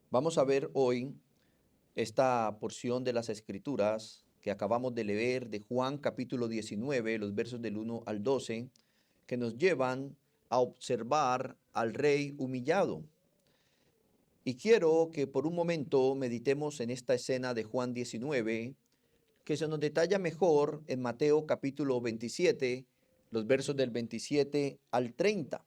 Vamos a ver hoy esta porción de las Escrituras que acabamos de leer de Juan capítulo 19, los versos del 1 al 12, que nos llevan a observar al rey humillado. Y quiero que por un momento meditemos en esta escena de Juan 19, que se nos detalla mejor en Mateo capítulo 27, los versos del 27 al 30.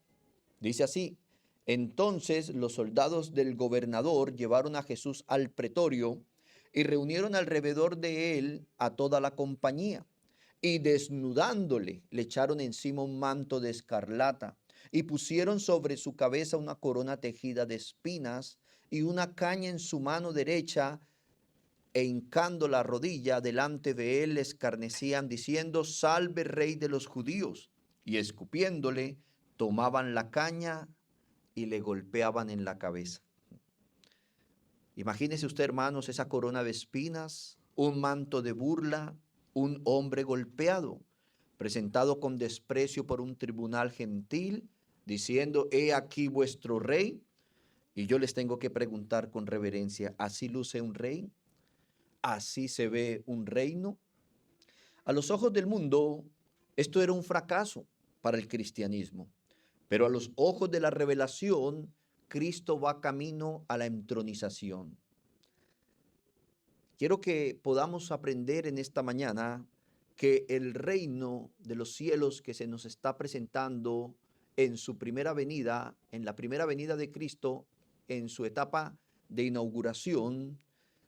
Dice así: entonces los soldados del gobernador llevaron a Jesús al pretorio y reunieron alrededor de él a toda la compañía. Y desnudándole, le echaron encima un manto de escarlata y pusieron sobre su cabeza una corona tejida de espinas y una caña en su mano derecha, e hincando la rodilla delante de él, le escarnecían diciendo: salve, rey de los judíos. Y escupiéndole, tomaban la caña y le golpeaban en la cabeza. Imagínese usted, hermanos, esa corona de espinas, un manto de burla, un hombre golpeado, presentado con desprecio por un tribunal gentil, diciendo: he aquí vuestro rey. Y yo les tengo que preguntar con reverencia: ¿así luce un rey? ¿Así se ve un reino? A los ojos del mundo, esto era un fracaso para el cristianismo, pero a los ojos de la revelación, Cristo va camino a la entronización. Quiero que podamos aprender en esta mañana que el reino de los cielos que se nos está presentando en su primera venida, en la primera venida de Cristo, en su etapa de inauguración,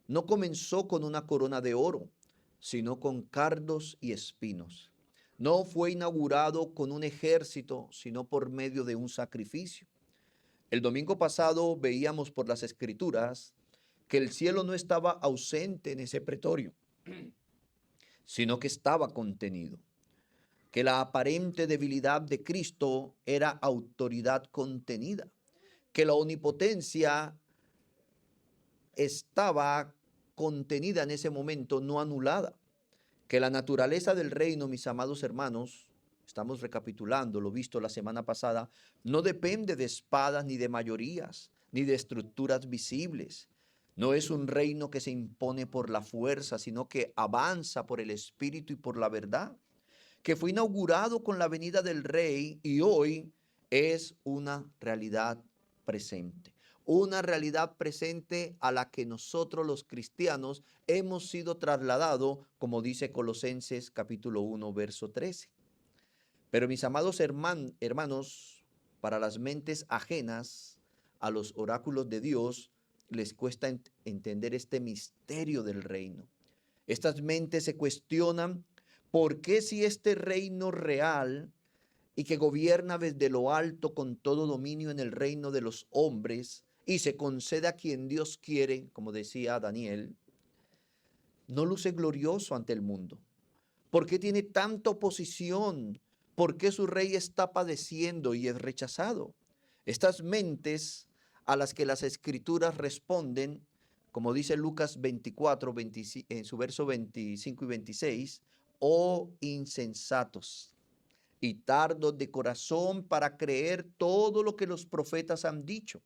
no comenzó con una corona de oro, sino con cardos y espinos. No fue inaugurado con un ejército, sino por medio de un sacrificio. El domingo pasado veíamos por las Escrituras que el cielo no estaba ausente en ese pretorio, sino que estaba contenido, que la aparente debilidad de Cristo era autoridad contenida, que la omnipotencia estaba contenida en ese momento, no anulada, que la naturaleza del reino, mis amados hermanos, estamos recapitulando lo visto la semana pasada, no depende de espadas ni de mayorías, ni de estructuras visibles. No es un reino que se impone por la fuerza, sino que avanza por el espíritu y por la verdad, que fue inaugurado con la venida del rey y hoy es una realidad presente. Una realidad presente a la que nosotros los cristianos hemos sido trasladados, como dice Colosenses capítulo 1, verso 13. Pero mis amados hermanos, para las mentes ajenas a los oráculos de Dios, les cuesta entender este misterio del reino. Estas mentes se cuestionan: ¿por qué, si este reino real y que gobierna desde lo alto con todo dominio en el reino de los hombres y se concede a quien Dios quiere, como decía Daniel, no luce glorioso ante el mundo? ¿Por qué tiene tanta oposición? ¿Por qué su rey está padeciendo y es rechazado? Estas mentes a las que las escrituras responden, como dice Lucas 24, en su verso 25 y 26, oh insensatos y tardos de corazón para creer todo lo que los profetas han dicho.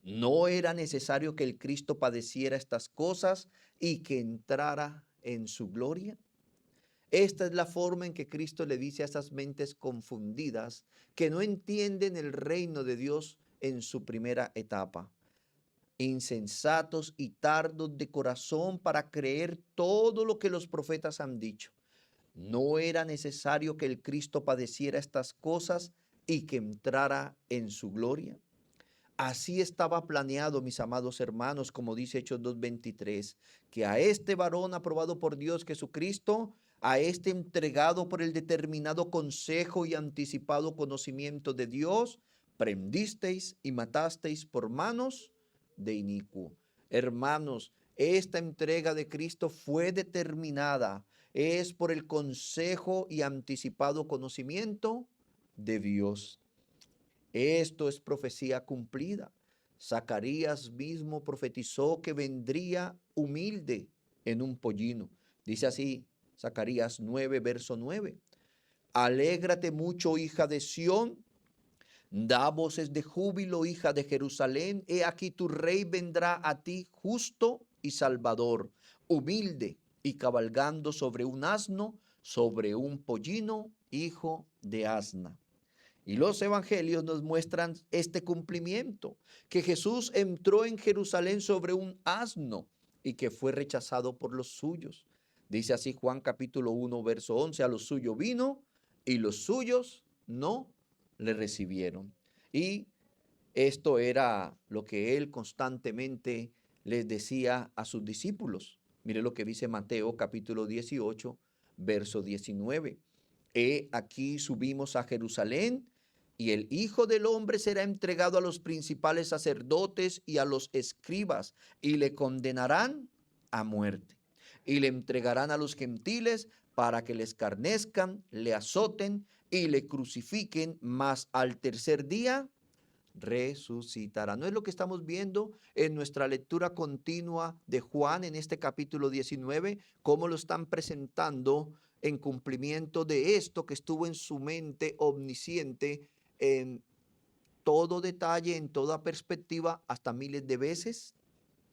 ¿No era necesario que el Cristo padeciera estas cosas y que entrara en su gloria? Esta es la forma en que Cristo le dice a estas mentes confundidas que no entienden el reino de Dios en su primera etapa: insensatos y tardos de corazón para creer todo lo que los profetas han dicho. ¿No era necesario que el Cristo padeciera estas cosas y que entrara en su gloria? Así estaba planeado, mis amados hermanos, como dice Hechos 2:23, que a este varón aprobado por Dios Jesucristo, a este entregado por el determinado consejo y anticipado conocimiento de Dios, prendisteis y matasteis por manos de inicuo. Hermanos, esta entrega de Cristo fue determinada, es por el consejo y anticipado conocimiento de Dios. Esto es profecía cumplida. Zacarías mismo profetizó que vendría humilde en un pollino. Dice así Zacarías 9, verso 9. Alégrate mucho, hija de Sión, Da voces de júbilo, hija de Jerusalén. He aquí tu rey vendrá a ti justo y salvador, humilde y cabalgando sobre un asno, sobre un pollino, hijo de asna. Y los evangelios nos muestran este cumplimiento, que Jesús entró en Jerusalén sobre un asno y que fue rechazado por los suyos. Dice así Juan capítulo 1, verso 11, a los suyos vino y los suyos no le recibieron. Y esto era lo que él constantemente les decía a sus discípulos. Mire lo que dice Mateo capítulo 18, verso 19. He aquí subimos a Jerusalén y el Hijo del Hombre será entregado a los principales sacerdotes y a los escribas y le condenarán a muerte y le entregarán a los gentiles para que le escarnezcan, le azoten y le crucifiquen, mas al tercer día resucitará. ¿No es lo que estamos viendo en nuestra lectura continua de Juan en este capítulo 19? Cómo lo están presentando en cumplimiento de esto que estuvo en su mente omnisciente en todo detalle, en toda perspectiva, hasta miles de veces,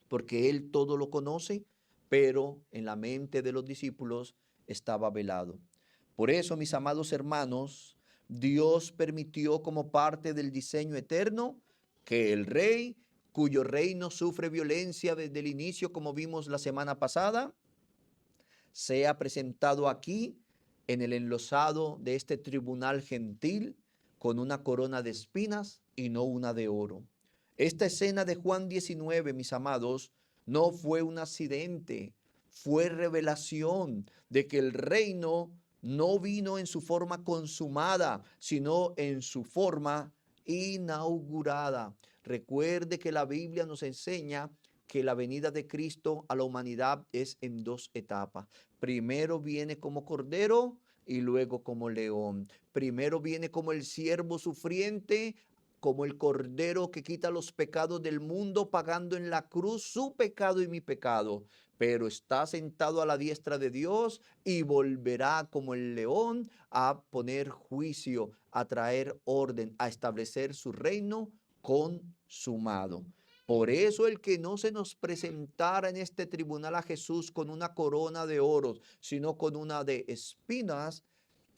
porque él todo lo conoce, pero en la mente de los discípulos estaba velado. Por eso, mis amados hermanos, Dios permitió como parte del diseño eterno que el rey, cuyo reino sufre violencia desde el inicio, como vimos la semana pasada, sea presentado aquí en el enlosado de este tribunal gentil con una corona de espinas y no una de oro. Esta escena de Juan 19, mis amados, no fue un accidente, fue revelación de que el reino no vino en su forma consumada, sino en su forma inaugurada. Recuerde que la Biblia nos enseña que la venida de Cristo a la humanidad es en dos etapas. Primero viene como cordero y luego como león. Primero viene como el siervo sufriente, como el cordero que quita los pecados del mundo, pagando en la cruz su pecado y mi pecado. Pero está sentado a la diestra de Dios y volverá como el león a poner juicio, a traer orden, a establecer su reino consumado. Por eso el que no se nos presentara en este tribunal a Jesús con una corona de oro, sino con una de espinas,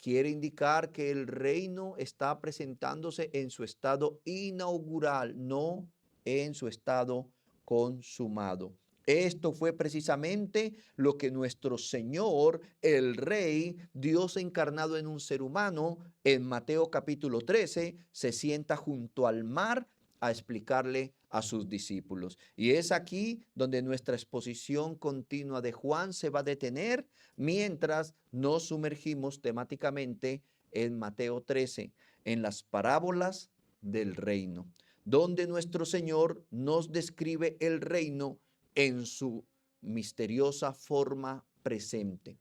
quiere indicar que el reino está presentándose en su estado inaugural, no en su estado consumado. Esto fue precisamente lo que nuestro Señor, el Rey, Dios encarnado en un ser humano, en Mateo capítulo 13, se sienta junto al mar a explicarle a sus discípulos. Y es aquí donde nuestra exposición continua de Juan se va a detener mientras nos sumergimos temáticamente en Mateo 13, en las parábolas del reino, donde nuestro Señor nos describe el reino en su misteriosa forma presente.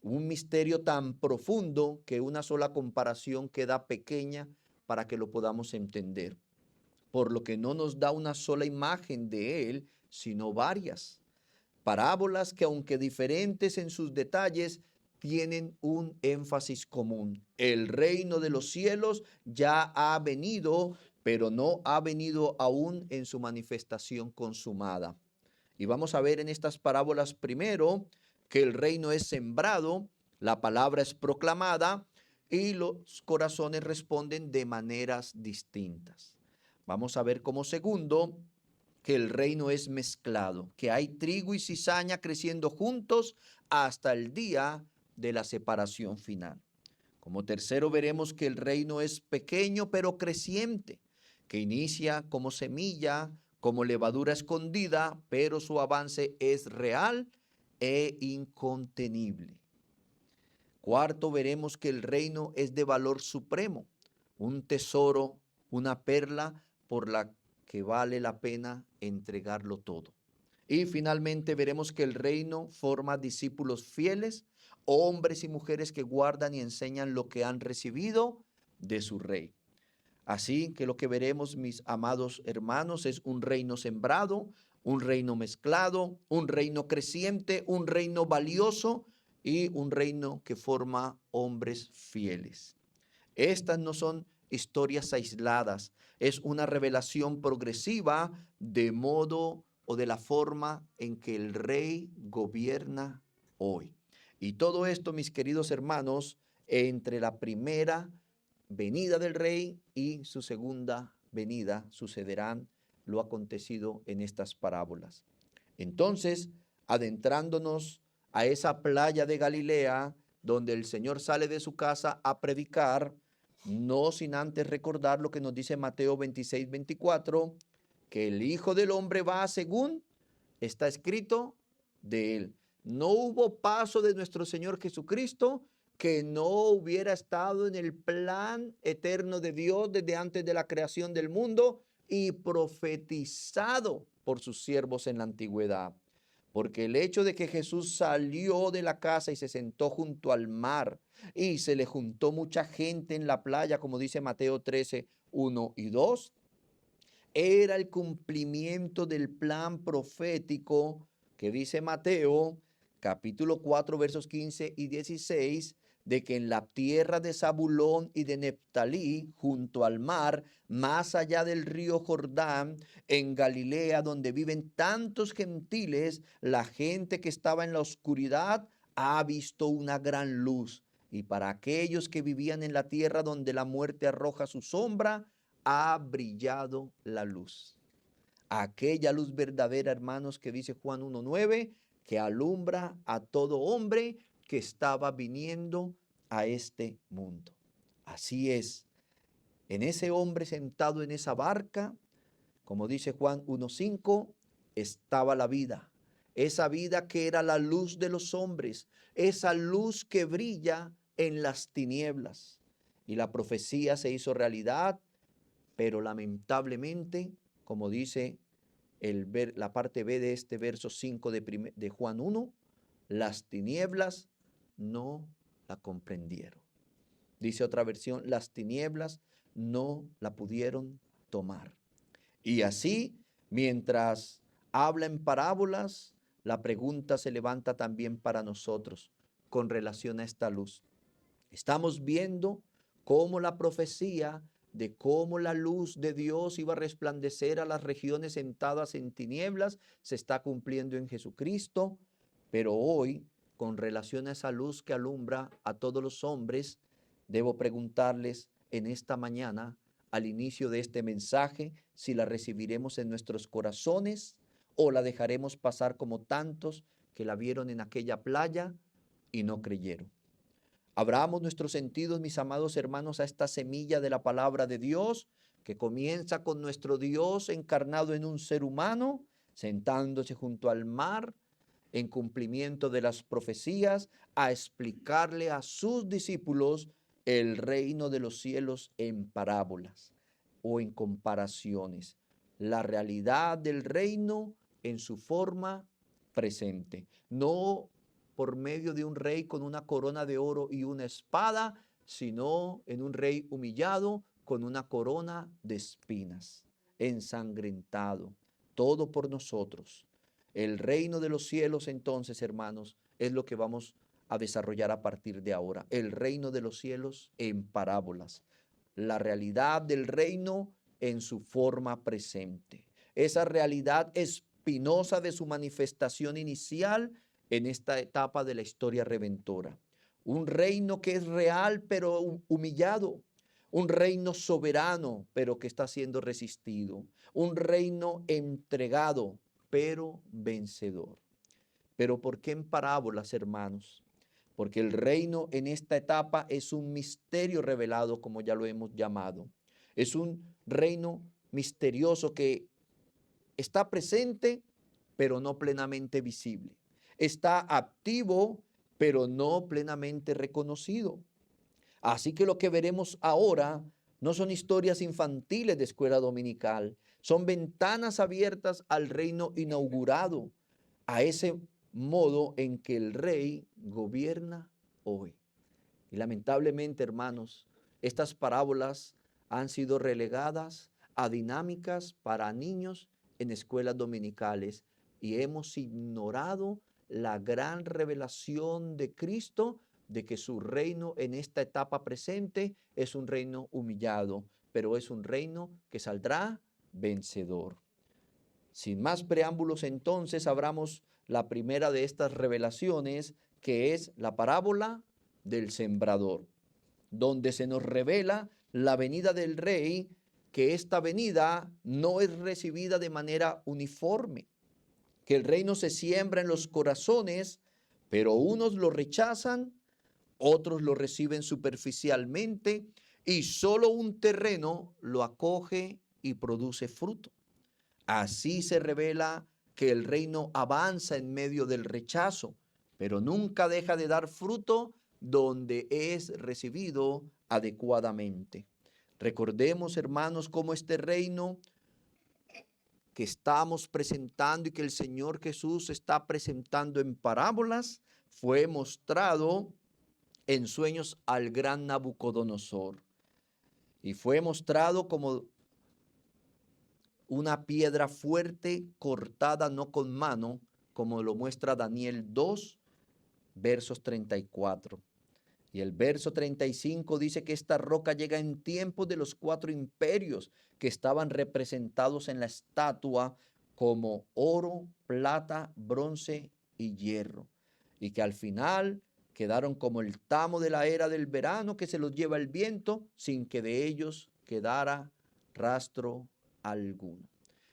Un misterio tan profundo que una sola comparación queda pequeña para que lo podamos entender, por lo que no nos da una sola imagen de él, sino varias. Parábolas que, aunque diferentes en sus detalles, tienen un énfasis común. El reino de los cielos ya ha venido, pero no ha venido aún en su manifestación consumada. Y vamos a ver en estas parábolas primero que el reino es sembrado, la palabra es proclamada y los corazones responden de maneras distintas. Vamos a ver como segundo que el reino es mezclado, que hay trigo y cizaña creciendo juntos hasta el día de la separación final. Como tercero veremos que el reino es pequeño pero creciente, que inicia como semilla, como levadura escondida, pero su avance es real e incontenible. Cuarto, veremos que el reino es de valor supremo, un tesoro, una perla por la que vale la pena entregarlo todo. Y finalmente veremos que el reino forma discípulos fieles, hombres y mujeres que guardan y enseñan lo que han recibido de su rey. Así que lo que veremos, mis amados hermanos, es un reino sembrado, un reino mezclado, un reino creciente, un reino valioso y un reino que forma hombres fieles. Estas no son historias aisladas, es una revelación progresiva de modo o de la forma en que el rey gobierna hoy. Y todo esto, mis queridos hermanos, entre la primera venida del rey y su segunda venida sucederán lo acontecido en estas parábolas. Entonces, adentrándonos a esa playa de Galilea, donde el Señor sale de su casa a predicar, no sin antes recordar lo que nos dice Mateo 26-24, que el Hijo del Hombre va según está escrito de él. No hubo paso de nuestro Señor Jesucristo que no hubiera estado en el plan eterno de Dios desde antes de la creación del mundo y profetizado por sus siervos en la antigüedad. Porque el hecho de que Jesús salió de la casa y se sentó junto al mar y se le juntó mucha gente en la playa, como dice Mateo 13, 1 y 2, era el cumplimiento del plan profético que dice Mateo, capítulo 4, versos 15 y 16, de que en la tierra de Zabulón y de Neftalí, junto al mar, más allá del río Jordán, en Galilea, donde viven tantos gentiles, la gente que estaba en la oscuridad ha visto una gran luz. Y para aquellos que vivían en la tierra donde la muerte arroja su sombra, ha brillado la luz. Aquella luz verdadera, hermanos, que dice Juan 1:9, que alumbra a todo hombre que estaba viniendo a este mundo. Así es, en ese hombre sentado en esa barca, como dice Juan 1:5, estaba la vida. Esa vida que era la luz de los hombres, esa luz que brilla en las tinieblas. Y la profecía se hizo realidad, pero lamentablemente, como dice la parte B de este verso 5 de Juan 1, las tinieblas no la comprendieron. Dice otra versión, las tinieblas no la pudieron tomar. Y así, mientras habla en parábolas, la pregunta se levanta también para nosotros con relación a esta luz. Estamos viendo cómo la profecía de cómo la luz de Dios iba a resplandecer a las regiones sentadas en tinieblas se está cumpliendo en Jesucristo, pero hoy, con relación a esa luz que alumbra a todos los hombres, debo preguntarles en esta mañana, al inicio de este mensaje, si la recibiremos en nuestros corazones o la dejaremos pasar como tantos que la vieron en aquella playa y no creyeron. Abramos nuestros sentidos, mis amados hermanos, a esta semilla de la palabra de Dios, que comienza con nuestro Dios encarnado en un ser humano, sentándose junto al mar, en cumplimiento de las profecías, a explicarle a sus discípulos el reino de los cielos en parábolas o en comparaciones. La realidad del reino en su forma presente. No por medio de un rey con una corona de oro y una espada, sino en un rey humillado con una corona de espinas, ensangrentado, todo por nosotros. El reino de los cielos, entonces, hermanos, es lo que vamos a desarrollar a partir de ahora. El reino de los cielos en parábolas. La realidad del reino en su forma presente. Esa realidad espinosa de su manifestación inicial en esta etapa de la historia redentora. Un reino que es real pero humillado. Un reino soberano pero que está siendo resistido. Un reino entregado pero vencedor. Pero ¿por qué en parábolas, hermanos? Porque el reino en esta etapa es un misterio revelado, como ya lo hemos llamado. Es un reino misterioso que está presente, pero no plenamente visible. Está activo, pero no plenamente reconocido. Así que lo que veremos ahora no son historias infantiles de escuela dominical, son ventanas abiertas al reino inaugurado, a ese modo en que el rey gobierna hoy. Y lamentablemente, hermanos, estas parábolas han sido relegadas a dinámicas para niños en escuelas dominicales y hemos ignorado la gran revelación de Cristo de que su reino en esta etapa presente es un reino humillado, pero es un reino que saldrá vencedor. Sin más preámbulos, entonces, abramos la primera de estas revelaciones, que es la parábola del sembrador, donde se nos revela la venida del rey, que esta venida no es recibida de manera uniforme, que el reino se siembra en los corazones, pero unos lo rechazan, otros lo reciben superficialmente y solo un terreno lo acoge y produce fruto. Así se revela que el reino avanza en medio del rechazo, pero nunca deja de dar fruto donde es recibido adecuadamente. Recordemos, hermanos, cómo este reino que estamos presentando y que el Señor Jesús está presentando en parábolas fue mostrado en sueños al gran Nabucodonosor. Y fue mostrado como una piedra fuerte cortada no con mano, como lo muestra Daniel 2, versos 34. Y el verso 35 dice que esta roca llega en tiempos de los 4 imperios que estaban representados en la estatua como oro, plata, bronce y hierro. Y que al final quedaron como el tamo de la era del verano que se los lleva el viento sin que de ellos quedara rastro alguno.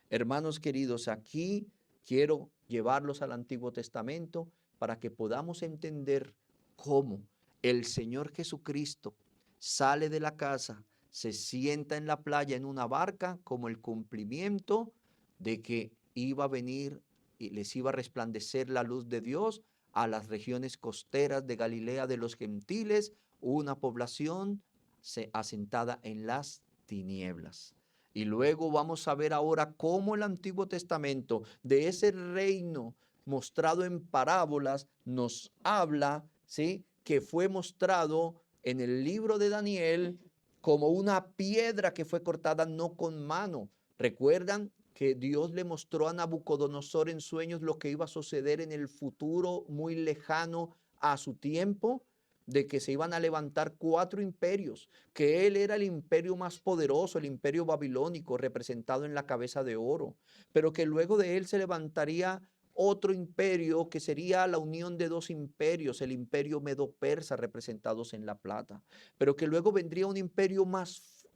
Hermanos queridos, aquí quiero llevarlos al Antiguo Testamento para que podamos entender cómo el Señor Jesucristo sale de la casa, se sienta en la playa en una barca como el cumplimiento de que iba a venir y les iba a resplandecer la luz de Dios a las regiones costeras de Galilea de los gentiles, una población asentada en las tinieblas. Y luego vamos a ver ahora cómo el Antiguo Testamento de ese reino mostrado en parábolas nos habla, ¿sí?, que fue mostrado en el libro de Daniel como una piedra que fue cortada no con mano. ¿Recuerdan que Dios le mostró a Nabucodonosor en sueños lo que iba a suceder en el futuro muy lejano a su tiempo? De que se iban a levantar 4 imperios, que él era el imperio más poderoso, el imperio babilónico, representado en la cabeza de oro, pero que luego de él se levantaría otro imperio que sería la unión de 2 imperios, el imperio medo-persa representados en la plata, pero que luego vendría un imperio más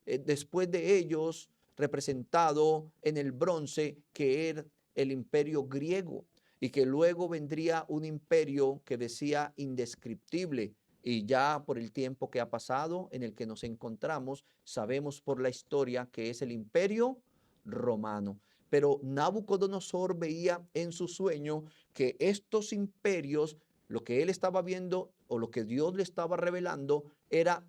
después de ellos representado en el bronce, que era el imperio griego, y que luego vendría un imperio que decía indescriptible. Y ya por el tiempo que ha pasado, en el que nos encontramos, sabemos por la historia que es el imperio romano. Pero Nabucodonosor veía en su sueño que estos imperios, lo que él estaba viendo o lo que Dios le estaba revelando, era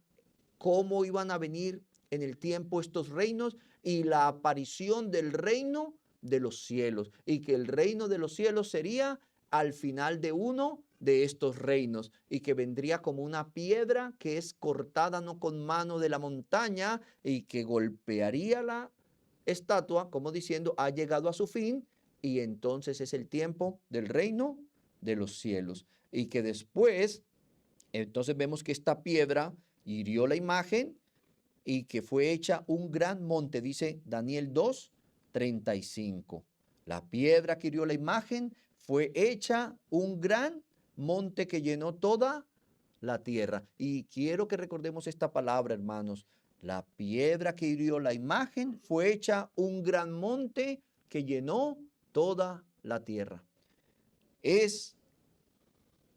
cómo iban a venir en el tiempo estos reinos y la aparición del reino de los cielos, y que el reino de los cielos sería al final de uno de estos reinos, y que vendría como una piedra que es cortada no con mano de la montaña y que golpearía la estatua como diciendo ha llegado a su fin, y entonces es el tiempo del reino de los cielos, y que después entonces vemos que esta piedra hirió la imagen y que fue hecha un gran monte, dice Daniel 2:35. La piedra que hirió la imagen fue hecha un gran monte que llenó toda la tierra. Y quiero que recordemos esta palabra, hermanos. La piedra que hirió la imagen fue hecha un gran monte que llenó toda la tierra. Ese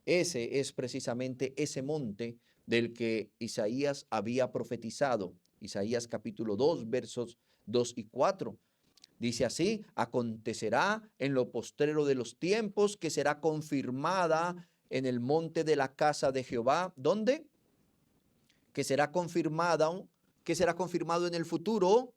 es precisamente ese monte del que Isaías había profetizado. Isaías capítulo 2, versos 2 y 4. Dice así: acontecerá en lo postrero de los tiempos que será confirmada en el monte de la casa de Jehová. ¿Dónde? Que será confirmado en el futuro,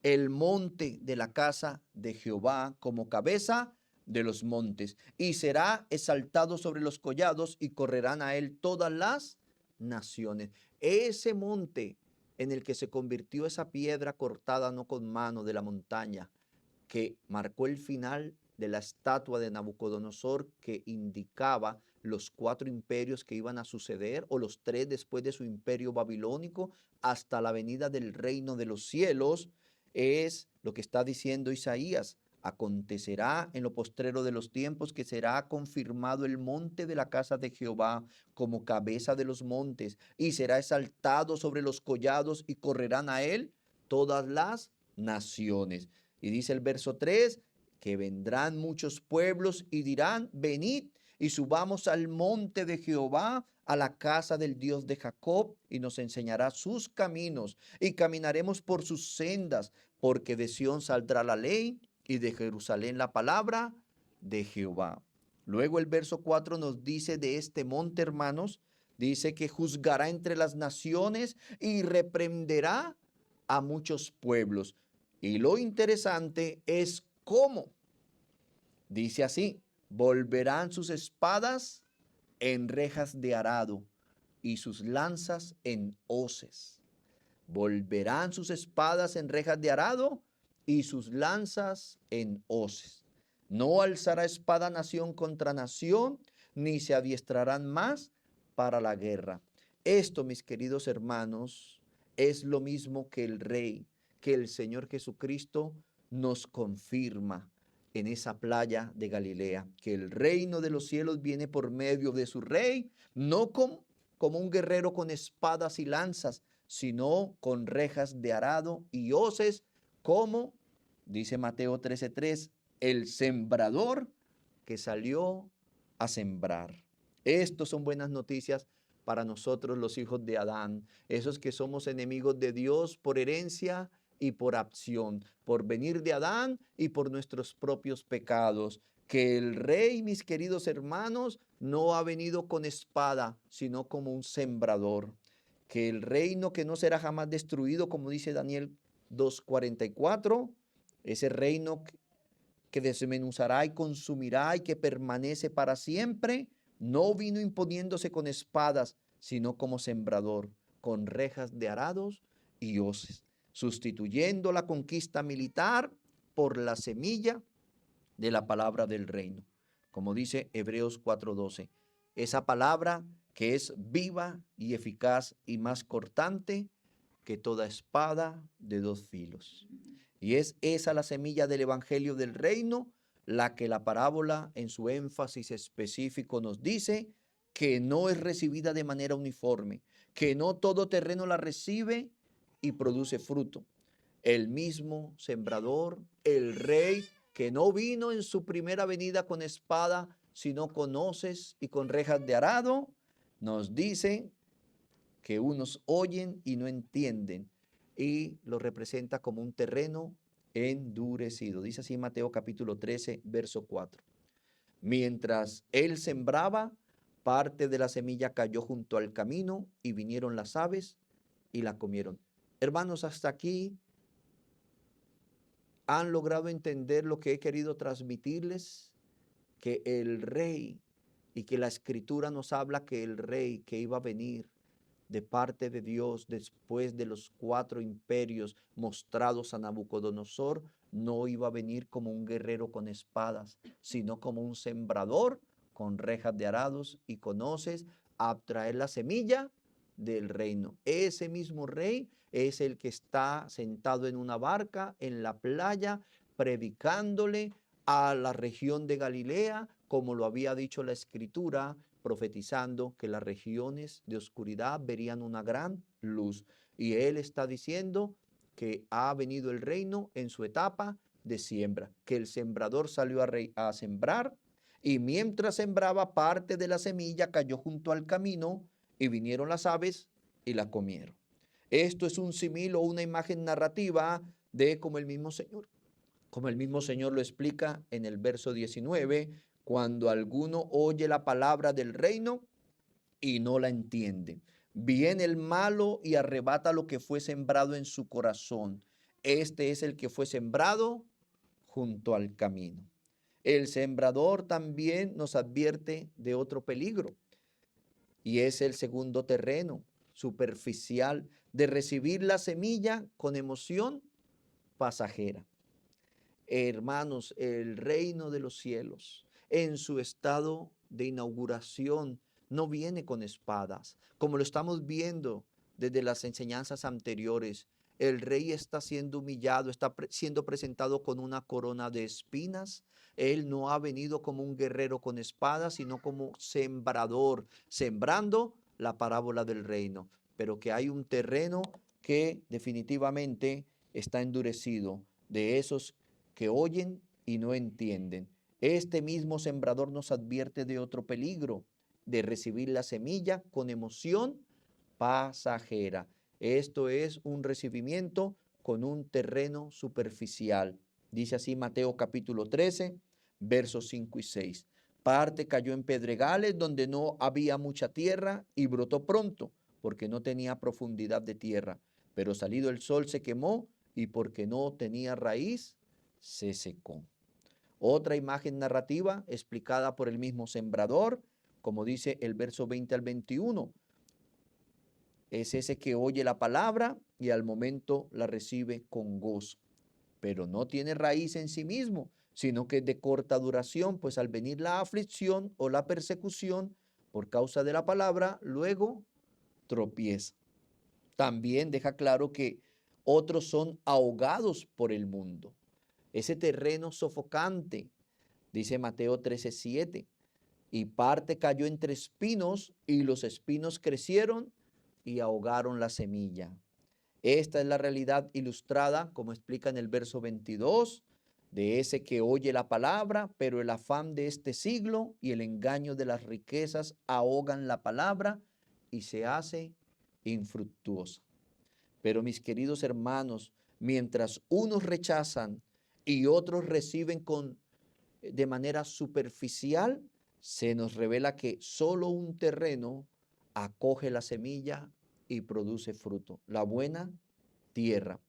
el monte de la casa de Jehová como cabeza de los montes, y será exaltado sobre los collados, y correrán a él todas las naciones. Ese monte en el que se convirtió esa piedra cortada no con mano de la montaña, que marcó el final de la estatua de Nabucodonosor que indicaba los 4 imperios que iban a suceder, o los 3 después de su imperio babilónico, hasta la venida del reino de los cielos, es lo que está diciendo Isaías. Acontecerá en lo postrero de los tiempos que será confirmado el monte de la casa de Jehová como cabeza de los montes, y será exaltado sobre los collados, y correrán a él todas las naciones. Y dice el verso 3, que vendrán muchos pueblos y dirán, venid y subamos al monte de Jehová, a la casa del Dios de Jacob, y nos enseñará sus caminos, y caminaremos por sus sendas, porque de Sión saldrá la ley, y de Jerusalén la palabra de Jehová. Luego el verso 4 nos dice de este monte, hermanos, dice que juzgará entre las naciones y reprenderá a muchos pueblos. Y lo interesante es cómo. Dice así, volverán sus espadas en rejas de arado y sus lanzas en hoces. Volverán sus espadas en rejas de arado y sus lanzas en hoces. No alzará espada nación contra nación, ni se adiestrarán más para la guerra. Esto, mis queridos hermanos, es lo mismo que el Rey, que el Señor Jesucristo nos confirma en esa playa de Galilea, que el reino de los cielos viene por medio de su Rey, no como un guerrero con espadas y lanzas, sino con rejas de arado y hoces, como dice Mateo 13:3, el sembrador que salió a sembrar. Estos son buenas noticias para nosotros los hijos de Adán, esos que somos enemigos de Dios por herencia y por acción, por venir de Adán y por nuestros propios pecados. Que el Rey, mis queridos hermanos, no ha venido con espada, sino como un sembrador. Que el reino que no será jamás destruido, como dice Daniel 2:44, ese reino que desmenuzará y consumirá y que permanece para siempre, no vino imponiéndose con espadas, sino como sembrador, con rejas de arados y hoces, sustituyendo la conquista militar por la semilla de la palabra del reino. Como dice Hebreos 4:12, esa palabra que es viva y eficaz y más cortante que toda espada de 2 filos. Y es esa la semilla del evangelio del reino, la que la parábola en su énfasis específico nos dice que no es recibida de manera uniforme, que no todo terreno la recibe y produce fruto. El mismo sembrador, el Rey, que no vino en su primera venida con espada, sino con hoces y con rejas de arado, nos dice que unos oyen y no entienden, y lo representa como un terreno endurecido. Dice así Mateo capítulo 13, verso 4. Mientras él sembraba, parte de la semilla cayó junto al camino y vinieron las aves y la comieron. Hermanos, hasta aquí han logrado entender lo que he querido transmitirles, que el Rey, y que la Escritura nos habla que el Rey que iba a venir de parte de Dios después de los 4 imperios mostrados a Nabucodonosor, no iba a venir como un guerrero con espadas, sino como un sembrador con rejas de arados y con hoces, a traer la semilla del reino. Ese mismo Rey es el que está sentado en una barca en la playa, predicándole a la región de Galilea, como lo había dicho la Escritura, profetizando que las regiones de oscuridad verían una gran luz. Y él está diciendo que ha venido el reino en su etapa de siembra, que el sembrador salió a sembrar, y mientras sembraba, parte de la semilla cayó junto al camino y vinieron las aves y la comieron. Esto es un símil o una imagen narrativa de como el mismo Señor lo explica en el verso 19, cuando alguno oye la palabra del reino y no la entiende. Viene el malo y arrebata lo que fue sembrado en su corazón. Este es el que fue sembrado junto al camino. El sembrador también nos advierte de otro peligro, y es el segundo terreno superficial de recibir la semilla con emoción pasajera. Hermanos, el reino de los cielos, en su estado de inauguración, no viene con espadas, como lo estamos viendo desde las enseñanzas anteriores. El rey está siendo humillado, está siendo presentado con una corona de espinas. Él no ha venido como un guerrero con espadas, sino como sembrador, sembrando la parábola del reino. Pero que hay un terreno que definitivamente está endurecido, de esos que oyen y no entienden. Este mismo sembrador nos advierte de otro peligro, de recibir la semilla con emoción pasajera. Esto es un recibimiento con un terreno superficial. Dice así Mateo capítulo 13, versos 5 y 6. Parte cayó en pedregales donde no había mucha tierra y brotó pronto, porque no tenía profundidad de tierra. Pero salido el sol se quemó y porque no tenía raíz, se secó. Otra imagen narrativa explicada por el mismo sembrador, como dice el verso 20 al 21, es ese que oye la palabra y al momento la recibe con gozo, pero no tiene raíz en sí mismo, sino que es de corta duración, pues al venir la aflicción o la persecución por causa de la palabra, luego tropieza. También deja claro que otros son ahogados por el mundo. Ese terreno sofocante, dice Mateo 13:7, y parte cayó entre espinos y los espinos crecieron y ahogaron la semilla. Esta es la realidad ilustrada, como explica en el verso 22, de ese que oye la palabra, pero el afán de este siglo y el engaño de las riquezas ahogan la palabra y se hace infructuosa. Pero mis queridos hermanos, mientras unos rechazan y otros reciben de manera superficial, se nos revela que solo un terreno acoge la semilla y produce fruto, la buena tierra,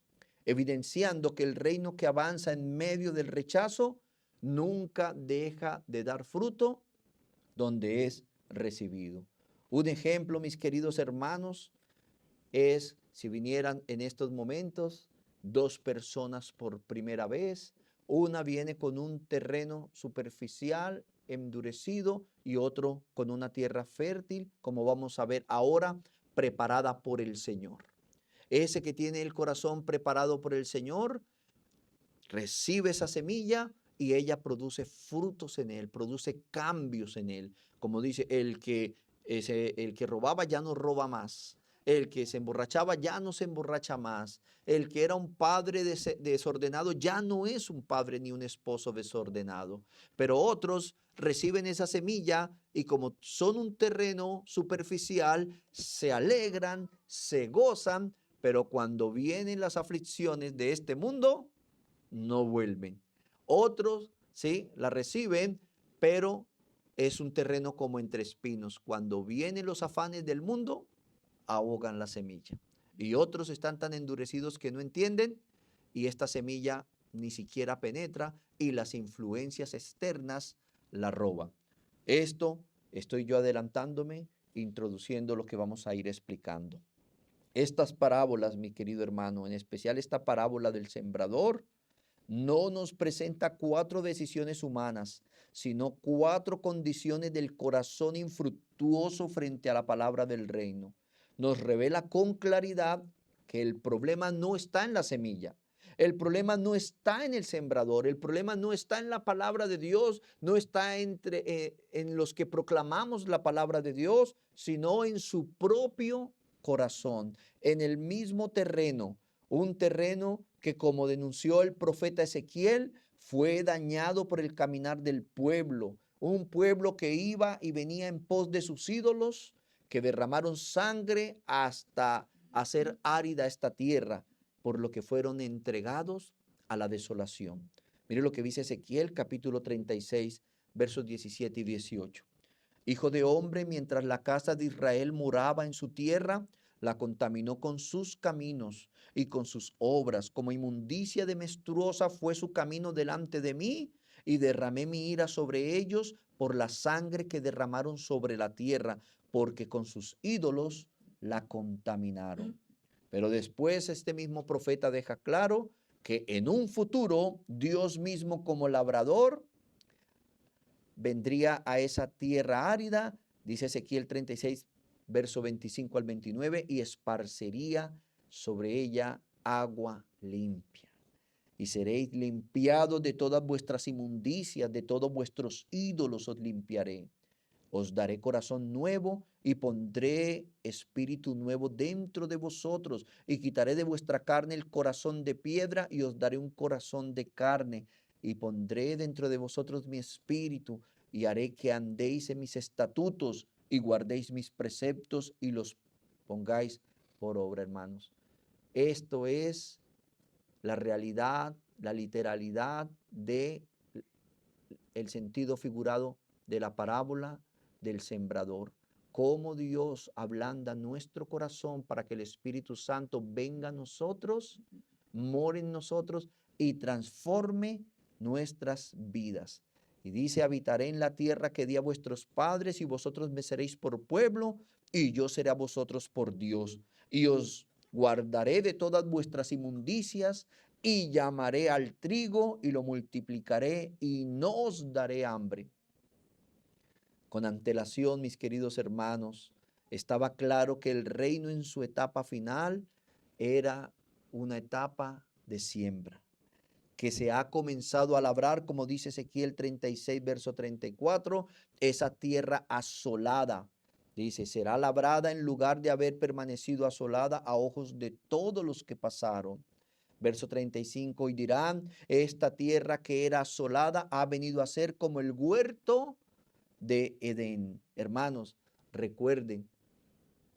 evidenciando que el reino que avanza en medio del rechazo nunca deja de dar fruto donde es recibido. Un ejemplo, mis queridos hermanos, es si vinieran en estos momentos dos personas por primera vez, una viene con un terreno superficial, endurecido, y otro con una tierra fértil, como vamos a ver ahora, preparada por el Señor. Ese que tiene el corazón preparado por el Señor, recibe esa semilla y ella produce frutos en él, produce cambios en él. Como dice, el que robaba ya no roba más. El que se emborrachaba ya no se emborracha más. El que era un padre desordenado ya no es un padre ni un esposo desordenado. Pero otros reciben esa semilla y como son un terreno superficial, se alegran, se gozan, pero cuando vienen las aflicciones de este mundo, no vuelven. Otros, sí, la reciben, pero es un terreno como entre espinos. Cuando vienen los afanes del mundo, ahogan la semilla. Y otros están tan endurecidos que no entienden y esta semilla ni siquiera penetra y las influencias externas la roban. Esto estoy yo adelantándome, introduciendo lo que vamos a ir explicando. Estas parábolas, mi querido hermano, en especial esta parábola del sembrador, no nos presenta cuatro decisiones humanas, sino cuatro condiciones del corazón infructuoso frente a la palabra del reino. Nos revela con claridad que el problema no está en la semilla. El problema no está en el sembrador, el problema no está en la palabra de Dios, no está en los que proclamamos la palabra de Dios, sino en su propio corazón, en el mismo terreno, un terreno que, como denunció el profeta Ezequiel, fue dañado por el caminar del pueblo, un pueblo que iba y venía en pos de sus ídolos, que derramaron sangre hasta hacer árida esta tierra, por lo que fueron entregados a la desolación. Mire lo que dice Ezequiel capítulo 36, versos 17 y 18. Hijo de hombre, mientras la casa de Israel moraba en su tierra, la contaminó con sus caminos y con sus obras. Como inmundicia de menstruosa fue su camino delante de mí, y derramé mi ira sobre ellos por la sangre que derramaron sobre la tierra, porque con sus ídolos la contaminaron. Pero después este mismo profeta deja claro que en un futuro Dios mismo como labrador vendría a esa tierra árida, dice Ezequiel 36, verso 25 al 29, y esparcería sobre ella agua limpia. Y seréis limpiados de todas vuestras inmundicias, de todos vuestros ídolos os limpiaré. Os daré corazón nuevo y pondré espíritu nuevo dentro de vosotros y quitaré de vuestra carne el corazón de piedra y os daré un corazón de carne y pondré dentro de vosotros mi espíritu y haré que andéis en mis estatutos y guardéis mis preceptos y los pongáis por obra, hermanos. Esto es la realidad, la literalidad de el sentido figurado de la parábola del sembrador. Cómo Dios ablanda nuestro corazón para que el Espíritu Santo venga a nosotros, more en nosotros y transforme nuestras vidas. Y dice, habitaré en la tierra que di a vuestros padres y vosotros me seréis por pueblo y yo seré a vosotros por Dios. Y os guardaré de todas vuestras inmundicias y llamaré al trigo y lo multiplicaré y no os daré hambre. Con antelación, mis queridos hermanos, estaba claro que el reino en su etapa final era una etapa de siembra, que se ha comenzado a labrar, como dice Ezequiel 36, verso 34, esa tierra asolada. Dice, será labrada en lugar de haber permanecido asolada a ojos de todos los que pasaron. Verso 35, y dirán, esta tierra que era asolada ha venido a ser como el huerto de Edén. Hermanos, recuerden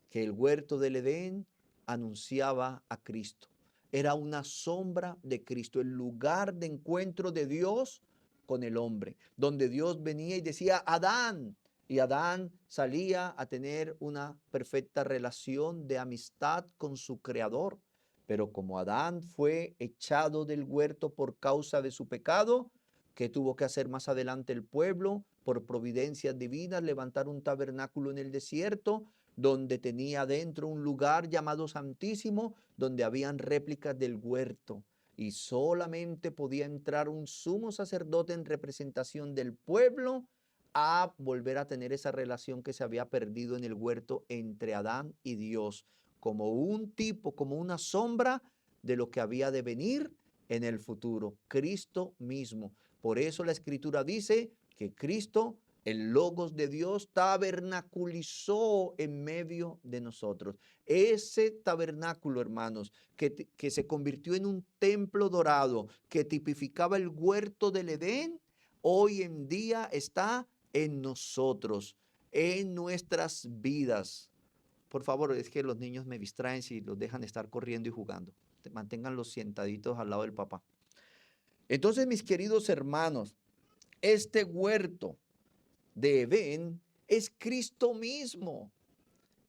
que el huerto del Edén anunciaba a Cristo. Era una sombra de Cristo, el lugar de encuentro de Dios con el hombre, donde Dios venía y decía, Adán, y Adán salía a tener una perfecta relación de amistad con su Creador. Pero como Adán fue echado del huerto por causa de su pecado, ¿qué tuvo que hacer más adelante el pueblo? Por providencias divinas, levantar un tabernáculo en el desierto, donde tenía dentro un lugar llamado Santísimo, donde habían réplicas del huerto. Y solamente podía entrar un sumo sacerdote en representación del pueblo a volver a tener esa relación que se había perdido en el huerto entre Adán y Dios, como un tipo, como una sombra de lo que había de venir en el futuro, Cristo mismo. Por eso la Escritura dice que Cristo, el Logos de Dios, tabernaculizó en medio de nosotros. Ese tabernáculo, hermanos, que se convirtió en un templo dorado, que tipificaba el huerto del Edén, hoy en día está en nosotros, en nuestras vidas. Por favor, es que los niños me distraen si los dejan estar corriendo y jugando. Manténganlos sentaditos al lado del papá. Entonces, mis queridos hermanos, este huerto de Edén es Cristo mismo.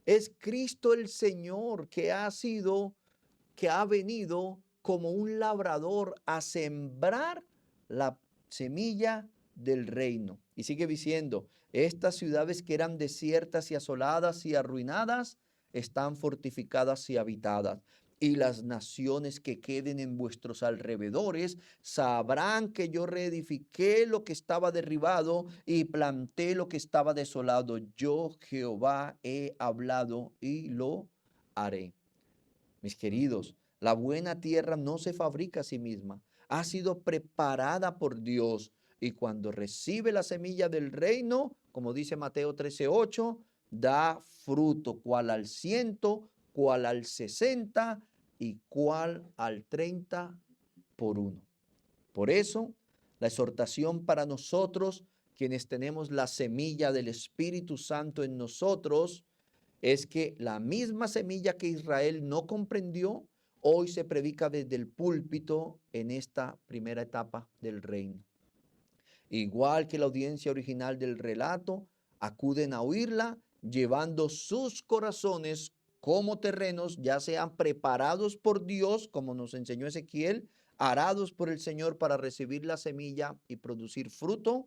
Es Cristo el Señor que ha venido como un labrador a sembrar la semilla del reino. Y sigue diciendo, estas ciudades que eran desiertas y asoladas y arruinadas, están fortificadas y habitadas. Y las naciones que queden en vuestros alrededores sabrán que yo reedifiqué lo que estaba derribado y planté lo que estaba desolado. Yo, Jehová, he hablado y lo haré. Mis queridos, la buena tierra no se fabrica a sí misma, ha sido preparada por Dios. Y cuando recibe la semilla del reino, como dice Mateo 13:8, da fruto, cual al 100, cual al 60 y cual al 30 por uno. Por eso, la exhortación para nosotros, quienes tenemos la semilla del Espíritu Santo en nosotros, es que la misma semilla que Israel no comprendió, hoy se predica desde el púlpito en esta primera etapa del reino. Igual que la audiencia original del relato, acuden a oírla, llevando sus corazones como terrenos, ya sean preparados por Dios, como nos enseñó Ezequiel, arados por el Señor para recibir la semilla y producir fruto,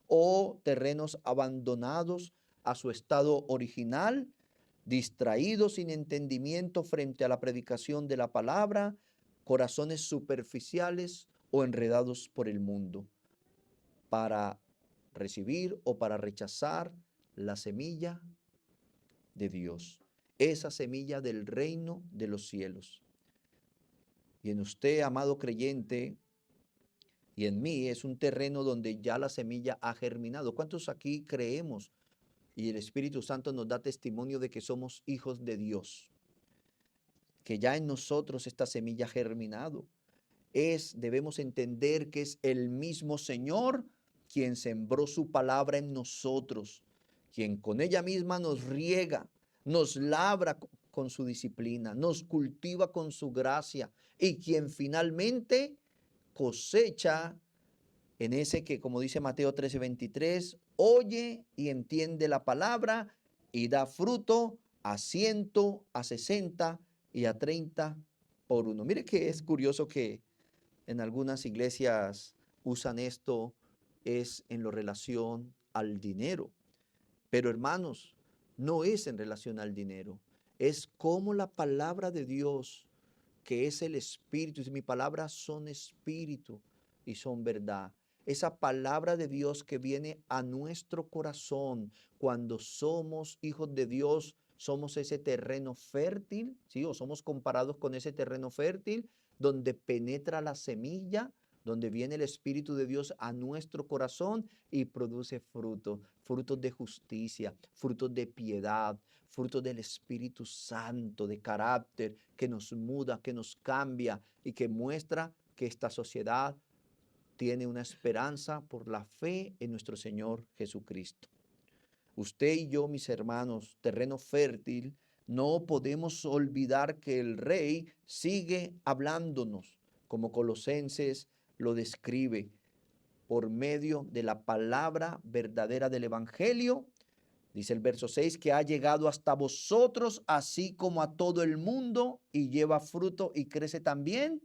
o terrenos abandonados a su estado original, distraídos sin entendimiento frente a la predicación de la palabra, corazones superficiales o enredados por el mundo, para recibir o para rechazar la semilla de Dios, esa semilla del reino de los cielos. Y en usted, amado creyente, y en mí es un terreno donde ya la semilla ha germinado. ¿Cuántos aquí creemos y el Espíritu Santo nos da testimonio de que somos hijos de Dios? Que ya en nosotros esta semilla ha germinado. Debemos entender que es el mismo Señor quien sembró su palabra en nosotros, quien con ella misma nos riega, nos labra con su disciplina, nos cultiva con su gracia y quien finalmente cosecha en ese que, como dice Mateo 13:23, oye y entiende la palabra y da fruto a 100, a 60 y a 30 por uno. Mire que es curioso que en algunas iglesias usan esto, es en lo relación al dinero. Pero hermanos, no es en relación al dinero. Es como la palabra de Dios, que es el Espíritu, y mis palabras son espíritu y son verdad. Esa palabra de Dios que viene a nuestro corazón cuando somos hijos de Dios, somos ese terreno fértil, ¿sí? O somos comparados con ese terreno fértil donde penetra la semilla, donde viene el Espíritu de Dios a nuestro corazón y produce frutos, frutos de justicia, frutos de piedad, frutos del Espíritu Santo, de carácter, que nos muda, que nos cambia y que muestra que esta sociedad tiene una esperanza por la fe en nuestro Señor Jesucristo. Usted y yo, mis hermanos, terreno fértil, no podemos olvidar que el Rey sigue hablándonos, como Colosenses lo describe, por medio de la palabra verdadera del Evangelio. Dice el verso 6, que ha llegado hasta vosotros, así como a todo el mundo, y lleva fruto y crece también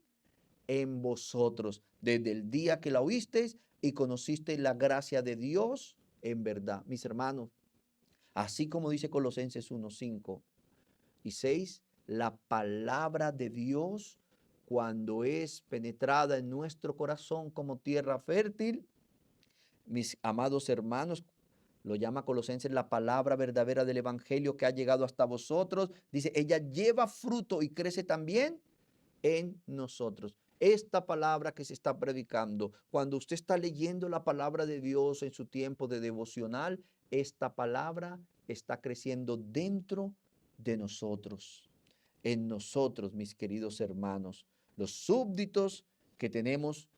en vosotros, desde el día que la oísteis y conocisteis la gracia de Dios en verdad. Mis hermanos, así como dice Colosenses 1, 5 y 6, la palabra de Dios, cuando es penetrada en nuestro corazón como tierra fértil, mis amados hermanos, lo llama Colosenses la palabra verdadera del Evangelio que ha llegado hasta vosotros. Dice, ella lleva fruto y crece también en nosotros. Esta palabra que se está predicando, cuando usted está leyendo la palabra de Dios en su tiempo de devocional, esta palabra está creciendo dentro de nosotros, en nosotros, mis queridos hermanos, los súbditos que tenemos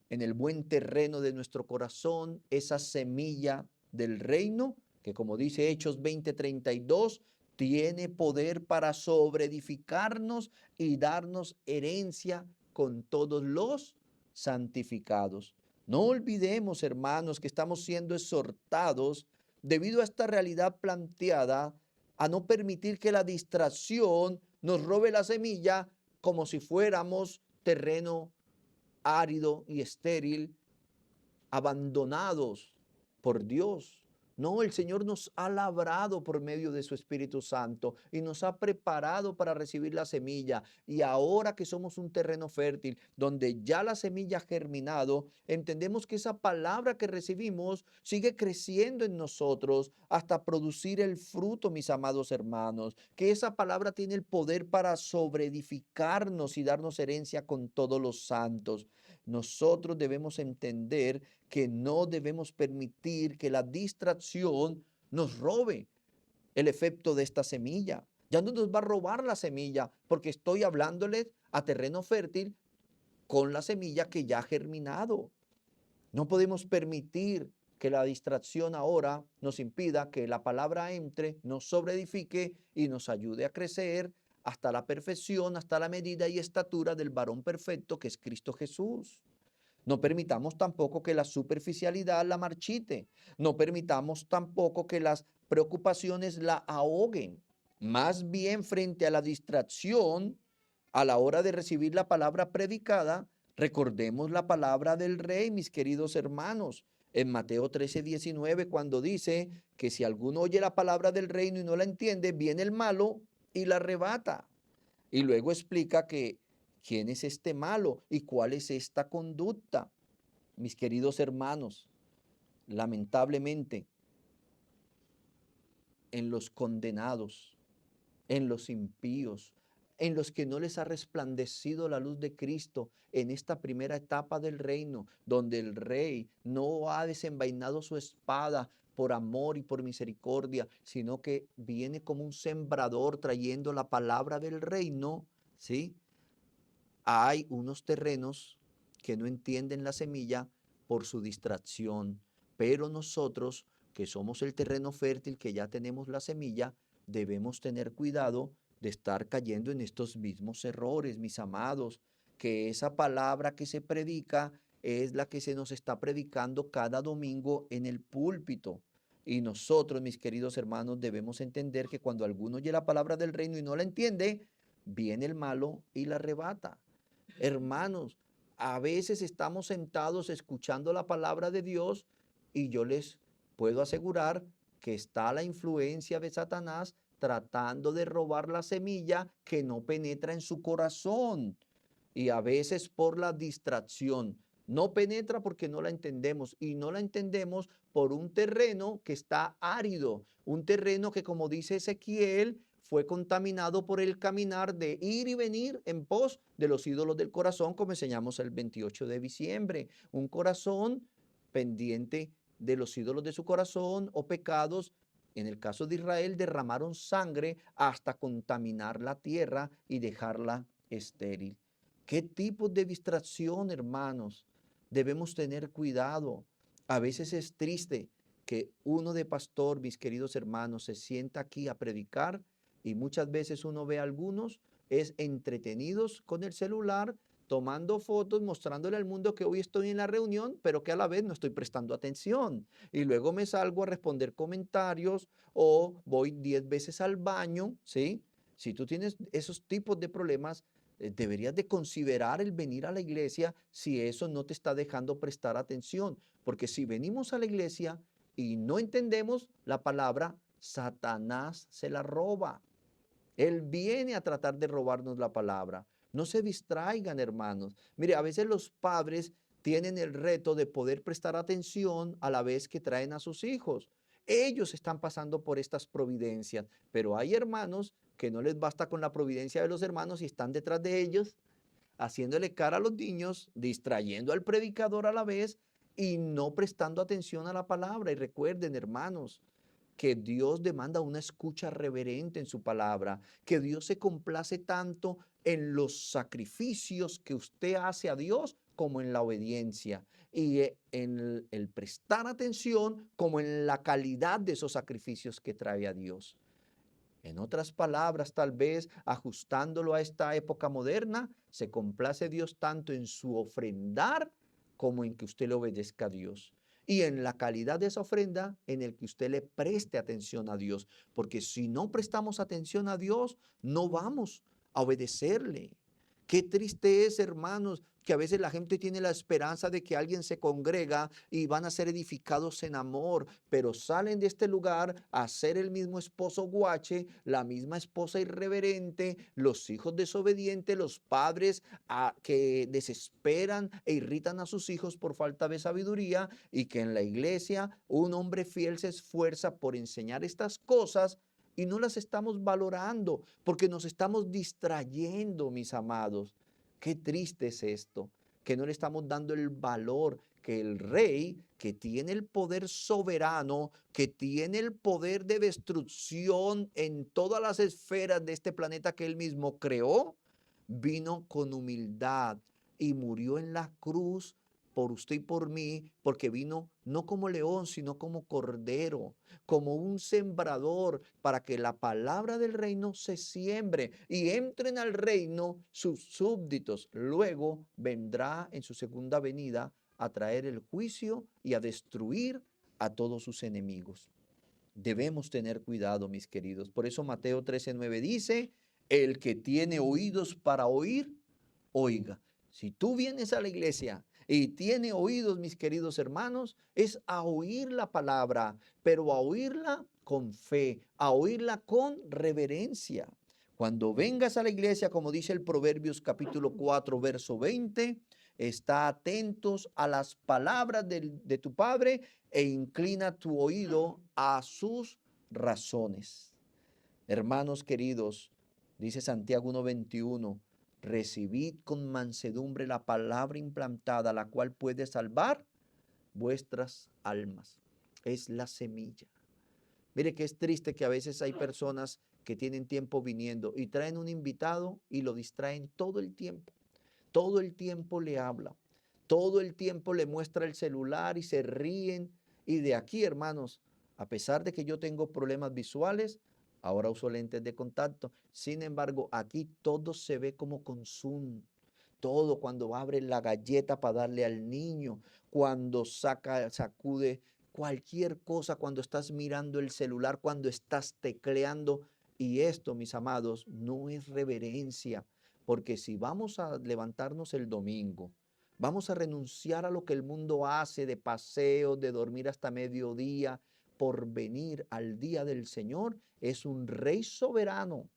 en el buen terreno de nuestro corazón, esa semilla del reino, que como dice Hechos 20:32, tiene poder para sobreedificarnos y darnos herencia con todos los santificados. No olvidemos, hermanos, que estamos siendo exhortados debido a esta realidad planteada a no permitir que la distracción nos robe la semilla como si fuéramos terreno árido y estéril, abandonados por Dios. No, el Señor nos ha labrado por medio de su Espíritu Santo y nos ha preparado para recibir la semilla. Y ahora que somos un terreno fértil, donde ya la semilla ha germinado, entendemos que esa palabra que recibimos sigue creciendo en nosotros hasta producir el fruto, mis amados hermanos. Que esa palabra tiene el poder para sobreedificarnos y darnos herencia con todos los santos. Nosotros debemos entender que no debemos permitir que la distracción nos robe el efecto de esta semilla. Ya no nos va a robar la semilla porque estoy hablándoles a terreno fértil con la semilla que ya ha germinado. No podemos permitir que la distracción ahora nos impida que la palabra entre, nos sobreedifique y nos ayude a crecer hasta la perfección, hasta la medida y estatura del varón perfecto que es Cristo Jesús. No permitamos tampoco que la superficialidad la marchite. No permitamos tampoco que las preocupaciones la ahoguen. Más bien, frente a la distracción, a la hora de recibir la palabra predicada, recordemos la palabra del Rey, mis queridos hermanos, en Mateo 13:19, cuando dice que si alguno oye la palabra del reino y no la entiende, viene el malo y la arrebata. Y luego explica que ¿Quién es este malo y cuál es esta conducta? Mis queridos hermanos, lamentablemente, en los condenados, en los impíos, en los que no les ha resplandecido la luz de Cristo en esta primera etapa del reino, donde el rey no ha desenvainado su espada por amor y por misericordia, sino que viene como un sembrador trayendo la palabra del reino, ¿sí? Hay unos terrenos que no entienden la semilla por su distracción, pero nosotros, que somos el terreno fértil, que ya tenemos la semilla, debemos tener cuidado de estar cayendo en estos mismos errores, mis amados, que esa palabra que se predica es la que se nos está predicando cada domingo en el púlpito. Y nosotros, mis queridos hermanos, debemos entender que cuando alguno oye la palabra del reino y no la entiende, viene el malo y la arrebata. Hermanos, a veces estamos sentados escuchando la palabra de Dios y yo les puedo asegurar que está la influencia de Satanás tratando de robar la semilla que no penetra en su corazón. Y a veces por la distracción. No penetra porque no la entendemos y no la entendemos por un terreno que está árido, un terreno que, como dice Ezequiel, fue contaminado por el caminar de ir y venir en pos de los ídolos del corazón, como enseñamos el 28 de diciembre. Un corazón pendiente de los ídolos de su corazón o pecados. En el caso de Israel, derramaron sangre hasta contaminar la tierra y dejarla estéril. ¿Qué tipo de distracción, hermanos? Debemos tener cuidado. A veces es triste que uno de pastor, mis queridos hermanos, se sienta aquí a predicar y muchas veces uno ve a algunos es entretenidos con el celular, tomando fotos, mostrándole al mundo que hoy estoy en la reunión, pero que a la vez no estoy prestando atención. Y luego me salgo a responder comentarios o voy 10 veces al baño, ¿sí? Si tú tienes esos tipos de problemas, deberías de considerar el venir a la iglesia si eso no te está dejando prestar atención. Porque si venimos a la iglesia y no entendemos la palabra, Satanás se la roba. Él viene a tratar de robarnos la palabra. No se distraigan, hermanos. Mire, a veces los padres tienen el reto de poder prestar atención a la vez que traen a sus hijos. Ellos están pasando por estas providencias, pero hay hermanos que no les basta con la providencia de los hermanos y están detrás de ellos, haciéndole cara a los niños, distrayendo al predicador a la vez y no prestando atención a la palabra. Y recuerden, hermanos, que Dios demanda una escucha reverente en su palabra, que Dios se complace tanto en los sacrificios que usted hace a Dios como en la obediencia y en el prestar atención como en la calidad de esos sacrificios que trae a Dios. En otras palabras, tal vez ajustándolo a esta época moderna, se complace Dios tanto en su ofrendar como en que usted le obedezca a Dios. Y en la calidad de esa ofrenda, en el que usted le preste atención a Dios. Porque si no prestamos atención a Dios, no vamos a obedecerle. Qué triste es, hermanos, que a veces la gente tiene la esperanza de que alguien se congrega y van a ser edificados en amor, pero salen de este lugar a ser el mismo esposo guache, la misma esposa irreverente, los hijos desobedientes, los padres que desesperan e irritan a sus hijos por falta de sabiduría, y que en la iglesia un hombre fiel se esfuerza por enseñar estas cosas y no las estamos valorando porque nos estamos distrayendo, mis amados. Qué triste es esto, que no le estamos dando el valor que el rey, que tiene el poder soberano, que tiene el poder de destrucción en todas las esferas de este planeta que él mismo creó, vino con humildad y murió en la cruz por usted y por mí, porque vino no como león, sino como cordero, como un sembrador, para que la palabra del reino se siembre y entren al reino sus súbditos. Luego vendrá en su segunda venida a traer el juicio y a destruir a todos sus enemigos. Debemos tener cuidado, mis queridos. Por eso Mateo 13:9 dice, el que tiene oídos para oír, oiga. Si tú vienes a la iglesia y tiene oídos, mis queridos hermanos, es a oír la palabra, pero a oírla con fe, a oírla con reverencia. Cuando vengas a la iglesia, como dice el Proverbios capítulo 4, verso 20, está atentos a las palabras de tu padre e inclina tu oído a sus razones. Hermanos queridos, dice Santiago 1:21, recibid con mansedumbre la palabra implantada, la cual puede salvar vuestras almas. Es la semilla. Mire que es triste que a veces hay personas que tienen tiempo viniendo y traen un invitado y lo distraen todo el tiempo. Todo el tiempo le habla. Todo el tiempo le muestra el celular y se ríen. Y de aquí, hermanos, a pesar de que yo tengo problemas visuales, ahora uso lentes de contacto. Sin embargo, aquí todo se ve como con zoom. Todo cuando abre la galleta para darle al niño, cuando sacude cualquier cosa, cuando estás mirando el celular, cuando estás tecleando. Y esto, mis amados, no es reverencia, porque si vamos a levantarnos el domingo, vamos a renunciar a lo que el mundo hace de paseo, de dormir hasta mediodía, por venir al día del Señor, es un rey soberano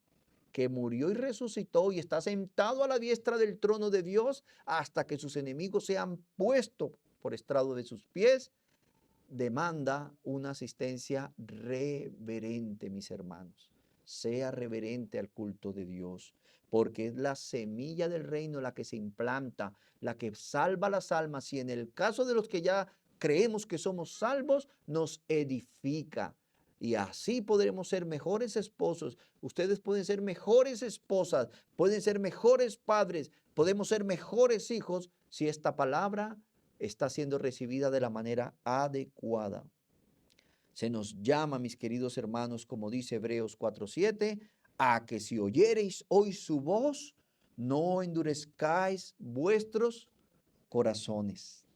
que murió y resucitó y está sentado a la diestra del trono de Dios hasta que sus enemigos sean puestos por estrado de sus pies, demanda una asistencia reverente, mis hermanos. Sea reverente al culto de Dios, porque es la semilla del reino la que se implanta, la que salva las almas y en el caso de los que ya creemos que somos salvos, nos edifica. Y así podremos ser mejores esposos. Ustedes pueden ser mejores esposas, pueden ser mejores padres, podemos ser mejores hijos si esta palabra está siendo recibida de la manera adecuada. Se nos llama, mis queridos hermanos, como dice Hebreos 4:7, a que si oyereis hoy su voz, no endurezcáis vuestros corazones.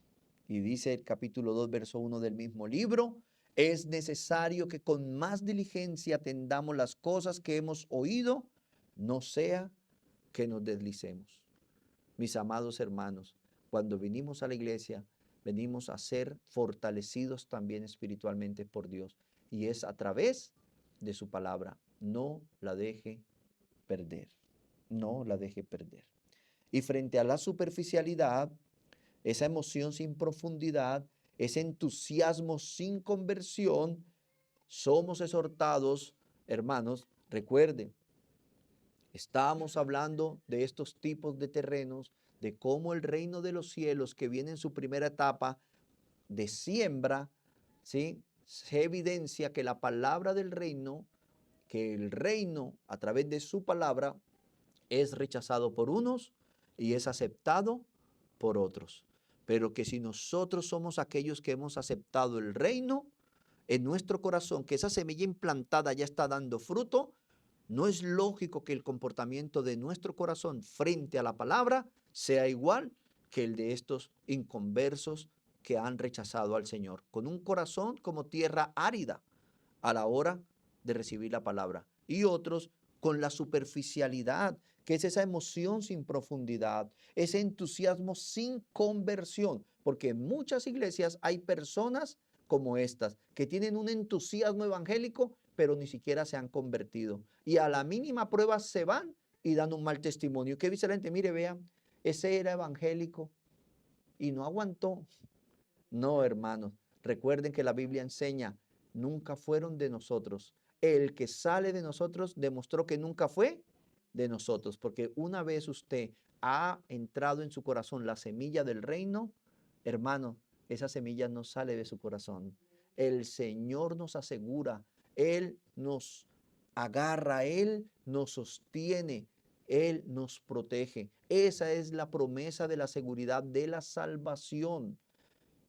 Y dice el capítulo 2, verso 1 del mismo libro, es necesario que con más diligencia atendamos las cosas que hemos oído, no sea que nos deslicemos. Mis amados hermanos, cuando venimos a la iglesia, venimos a ser fortalecidos también espiritualmente por Dios. Y es a través de su palabra. No la deje perder. No la deje perder. Y frente a la superficialidad, esa emoción sin profundidad, ese entusiasmo sin conversión, somos exhortados, hermanos, recuerden, estamos hablando de estos tipos de terrenos, de cómo el reino de los cielos que viene en su primera etapa de siembra, ¿sí? Se evidencia que la palabra del reino, que el reino a través de su palabra es rechazado por unos y es aceptado por otros. Pero que si nosotros somos aquellos que hemos aceptado el reino en nuestro corazón, que esa semilla implantada ya está dando fruto, no es lógico que el comportamiento de nuestro corazón frente a la palabra sea igual que el de estos inconversos que han rechazado al Señor, con un corazón como tierra árida a la hora de recibir la palabra. Y otros con la superficialidad, que es esa emoción sin profundidad, ese entusiasmo sin conversión, porque en muchas iglesias hay personas como estas, que tienen un entusiasmo evangélico, pero ni siquiera se han convertido. Y a la mínima prueba se van y dan un mal testimonio. ¿Qué dice la gente? Mire, vean, ese era evangélico y no aguantó. No, hermanos, recuerden que la Biblia enseña, nunca fueron de nosotros. El que sale de nosotros demostró que nunca fue de nosotros, porque una vez usted ha entrado en su corazón la semilla del reino, hermano, esa semilla no sale de su corazón. El Señor nos asegura, Él nos agarra, Él nos sostiene, Él nos protege. Esa es la promesa de la seguridad de la salvación.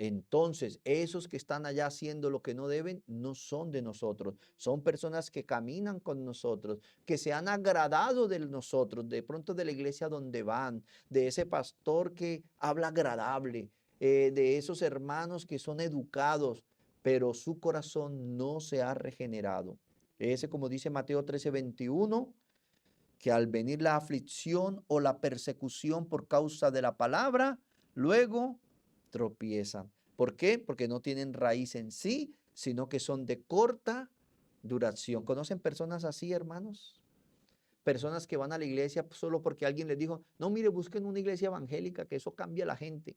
Entonces, esos que están allá haciendo lo que no deben, no son de nosotros. Son personas que caminan con nosotros, que se han agradado de nosotros, de pronto de la iglesia donde van, de ese pastor que habla agradable, de esos hermanos que son educados, pero su corazón no se ha regenerado. Ese, como dice Mateo 13:21, que al venir la aflicción o la persecución por causa de la palabra, luego tropiezan. ¿Por qué? Porque no tienen raíz en sí, sino que son de corta duración. ¿Conocen personas así, hermanos? personas que van a la iglesia solo porque alguien les dijo, no, mire, busquen una iglesia evangélica, que eso cambia a la gente.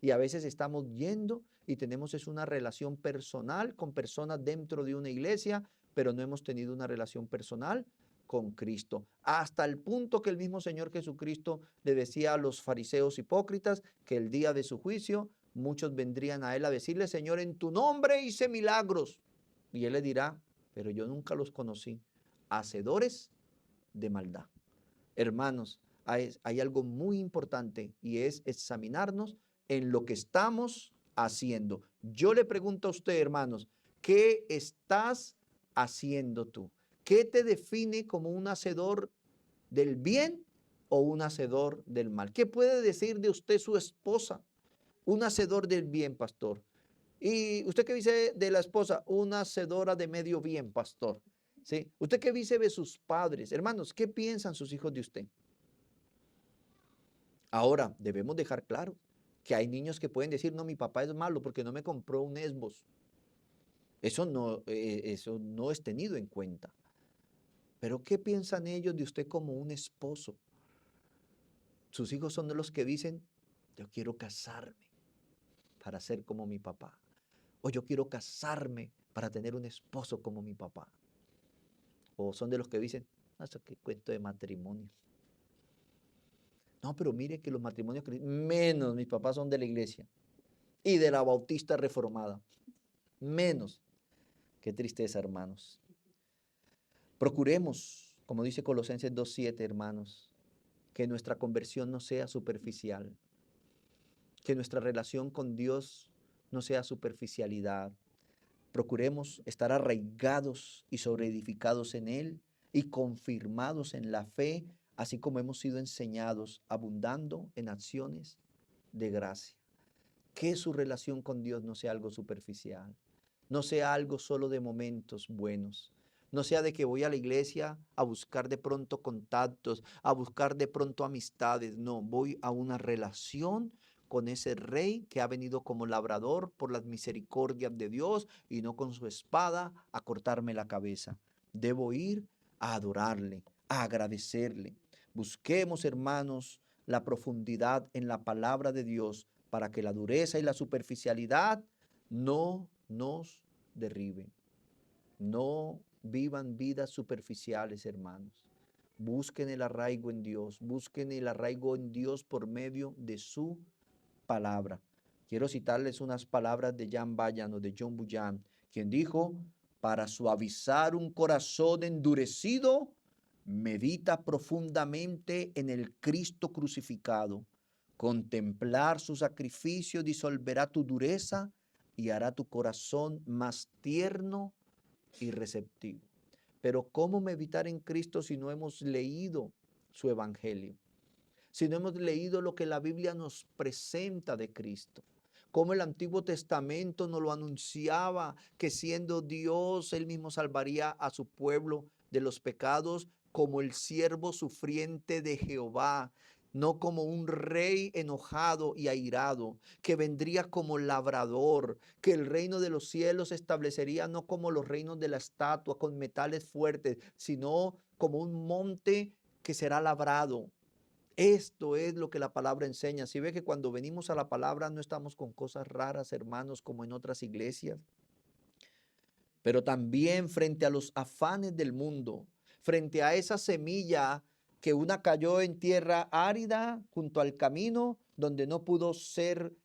Y a veces estamos yendo y tenemos es una relación personal con personas dentro de una iglesia, pero no hemos tenido una relación personal con Cristo. Hasta el punto que el mismo Señor Jesucristo le decía a los fariseos hipócritas que el día de su juicio muchos vendrían a él a decirle, Señor, en tu nombre hice milagros. Y él le dirá, pero yo nunca los conocí, hacedores de maldad. Hermanos, hay algo muy importante y es examinarnos en lo que estamos haciendo. Yo le pregunto a usted, hermanos, ¿qué estás haciendo tú? ¿Qué te define como un hacedor del bien o un hacedor del mal? ¿Qué puede decir de usted su esposa? Un hacedor del bien, pastor. ¿Y usted qué dice de la esposa? Una hacedora de medio bien, pastor. ¿Sí? ¿Usted qué dice de sus padres? Hermanos, ¿qué piensan sus hijos de usted? Ahora, debemos dejar claro que hay niños que pueden decir, no, mi papá es malo porque no me compró un Xbox. Eso no es tenido en cuenta. Pero ¿qué piensan ellos de usted como un esposo? Sus hijos son de los que dicen, yo quiero casarme para ser como mi papá. O yo quiero casarme para tener un esposo como mi papá. O son de los que dicen, no, eso qué cuento de matrimonio. No, pero mire que los matrimonios, menos mis papás son de la iglesia y de la Bautista Reformada. Menos. Qué tristeza, hermanos. Procuremos, como dice Colosenses 2:7, hermanos, que nuestra conversión no sea superficial, que nuestra relación con Dios no sea superficialidad. Procuremos estar arraigados y sobreedificados en Él y confirmados en la fe, así como hemos sido enseñados, abundando en acciones de gracia. Que su relación con Dios no sea algo superficial, no sea algo solo de momentos buenos, no sea de que voy a la iglesia a buscar de pronto contactos, a buscar de pronto amistades, no, voy a una relación con ese rey que ha venido como labrador por las misericordias de Dios y no con su espada a cortarme la cabeza. Debo ir a adorarle, a agradecerle. Busquemos, hermanos, la profundidad en la palabra de Dios para que la dureza y la superficialidad no nos derriben. No vivan vidas superficiales, hermanos. Busquen el arraigo en Dios, busquen el arraigo en Dios por medio de su palabra. Quiero citarles unas palabras de Jan Bayan o de John Bunyan, quien dijo, para suavizar un corazón endurecido, medita profundamente en el Cristo crucificado. Contemplar su sacrificio disolverá tu dureza y hará tu corazón más tierno y receptivo. Pero ¿cómo meditar en Cristo si no hemos leído su evangelio? Si no hemos leído lo que la Biblia nos presenta de Cristo. Como el Antiguo Testamento nos lo anunciaba, que siendo Dios, Él mismo salvaría a su pueblo de los pecados como el siervo sufriente de Jehová, no como un rey enojado y airado, que vendría como labrador, que el reino de los cielos se establecería no como los reinos de la estatua, con metales fuertes, sino como un monte que será labrado. Esto es lo que la palabra enseña. Si ve que cuando venimos a la palabra no estamos con cosas raras, hermanos, como en otras iglesias, pero también frente a los afanes del mundo, frente a esa semilla que una cayó en tierra árida junto al camino, donde no pudo ser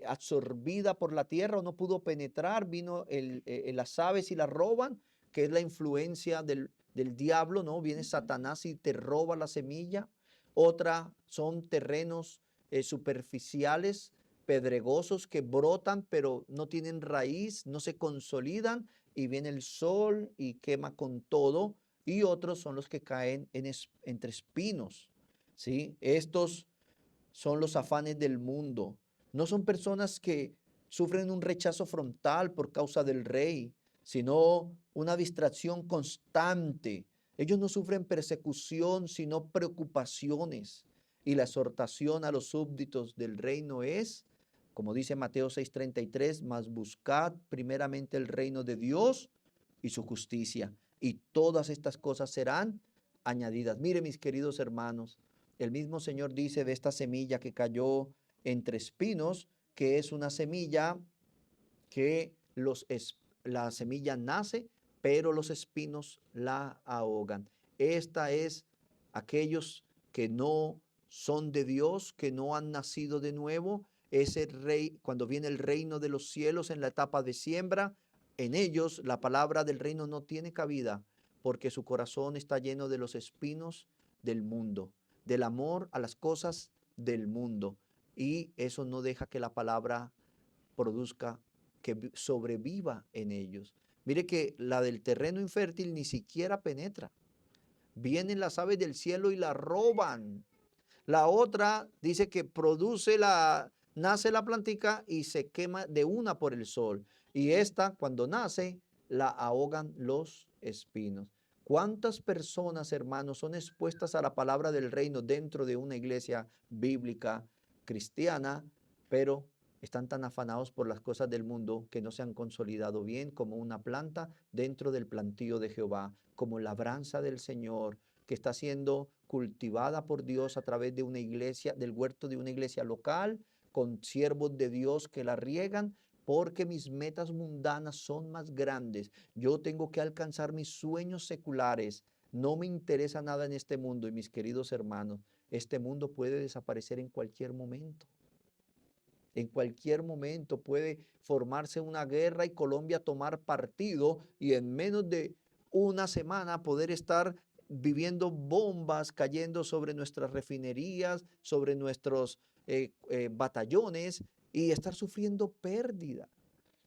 absorbida por la tierra o no pudo penetrar, vino las aves y la roban, que es la influencia del diablo, ¿no? Viene Satanás y te roba la semilla. Otra son terrenos superficiales, pedregosos, que brotan pero no tienen raíz, no se consolidan y viene el sol y quema con todo. Y otros son los que caen entre espinos, ¿sí? Estos son los afanes del mundo. No son personas que sufren un rechazo frontal por causa del rey, sino una distracción constante. Ellos no sufren persecución, sino preocupaciones. Y la exhortación a los súbditos del reino es, como dice Mateo 6:33, mas buscad primeramente el reino de Dios y su justicia, y todas estas cosas serán añadidas. Mire, mis queridos hermanos, el mismo Señor dice de esta semilla que cayó entre espinos, que es una semilla que la semilla nace, pero los espinos la ahogan. Esta es aquellos que no son de Dios, que no han nacido de nuevo. Ese rey, cuando viene el reino de los cielos en la etapa de siembra, en ellos la palabra del reino no tiene cabida, porque su corazón está lleno de los espinos del mundo, del amor a las cosas del mundo. Y eso no deja que la palabra produzca, que sobreviva en ellos. Mire que la del terreno infértil ni siquiera penetra. Vienen las aves del cielo y la roban. La otra dice que nace la plantica y se quema de una por el sol. Y esta, cuando nace, la ahogan los espinos. ¿Cuántas personas, hermanos, son expuestas a la palabra del reino dentro de una iglesia bíblica cristiana, pero están tan afanados por las cosas del mundo que no se han consolidado bien como una planta dentro del plantío de Jehová, como labranza del Señor, que está siendo cultivada por Dios a través de una iglesia, del huerto de una iglesia local, con siervos de Dios que la riegan, porque mis metas mundanas son más grandes. Yo tengo que alcanzar mis sueños seculares. No me interesa nada en este mundo. Y mis queridos hermanos, este mundo puede desaparecer en cualquier momento. En cualquier momento puede formarse una guerra y Colombia tomar partido y en menos de una semana poder estar viviendo bombas cayendo sobre nuestras refinerías, sobre nuestros batallones y estar sufriendo pérdida.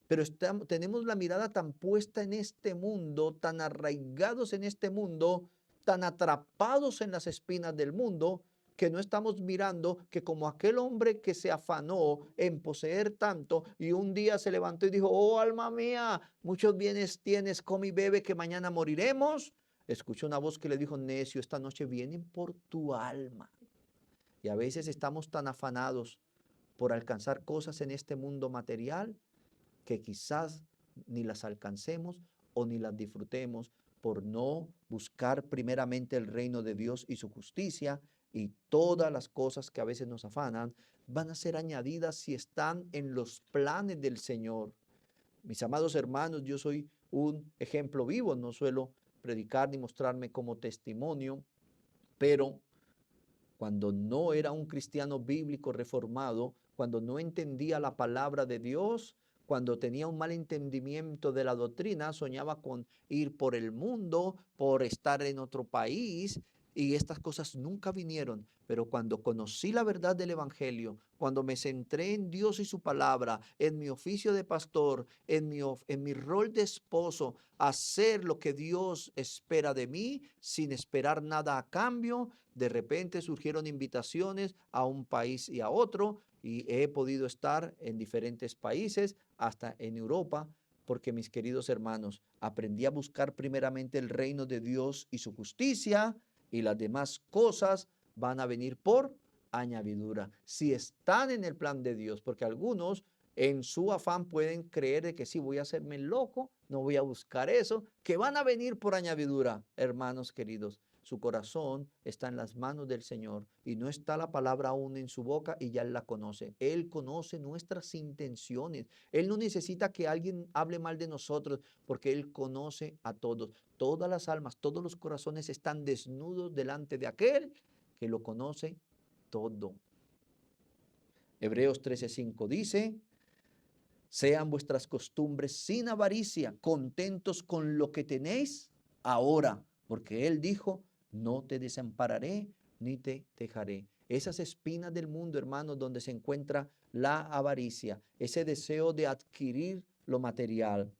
Pero tenemos la mirada tan puesta en este mundo, tan arraigados en este mundo, tan atrapados en las espinas del mundo, que no estamos mirando que como aquel hombre que se afanó en poseer tanto y un día se levantó y dijo, oh alma mía, muchos bienes tienes, come y bebe que mañana moriremos. Escuchó una voz que le dijo, necio, esta noche vienen por tu alma. Y a veces estamos tan afanados por alcanzar cosas en este mundo material que quizás ni las alcancemos o ni las disfrutemos por no buscar primeramente el reino de Dios y su justicia, y todas las cosas que a veces nos afanan van a ser añadidas si están en los planes del Señor. Mis amados hermanos, yo soy un ejemplo vivo, no suelo predicar ni mostrarme como testimonio, pero cuando no era un cristiano bíblico reformado, cuando no entendía la palabra de Dios, cuando tenía un mal entendimiento de la doctrina, soñaba con ir por el mundo, por estar en otro país, y estas cosas nunca vinieron. Pero cuando conocí la verdad del Evangelio, cuando me centré en Dios y su palabra, en mi oficio de pastor, en mi rol de esposo, hacer lo que Dios espera de mí, sin esperar nada a cambio, de repente surgieron invitaciones a un país y a otro, y he podido estar en diferentes países, hasta en Europa, porque mis queridos hermanos, aprendí a buscar primeramente el reino de Dios y su justicia, y las demás cosas van a venir por añadidura, si están en el plan de Dios, porque algunos en su afán pueden creer de que sí, voy a hacerme loco, no voy a buscar eso, que van a venir por añadidura. Hermanos queridos, su corazón está en las manos del Señor y no está la palabra aún en su boca y ya Él la conoce. Él conoce nuestras intenciones. Él no necesita que alguien hable mal de nosotros porque Él conoce a todos. Todas las almas, todos los corazones están desnudos delante de aquel que lo conoce todo. Hebreos 13:5 dice, sean vuestras costumbres sin avaricia, contentos con lo que tenéis ahora, porque Él dijo, no te desampararé ni te dejaré. Esas espinas del mundo, hermanos, donde se encuentra la avaricia, ese deseo de adquirir lo material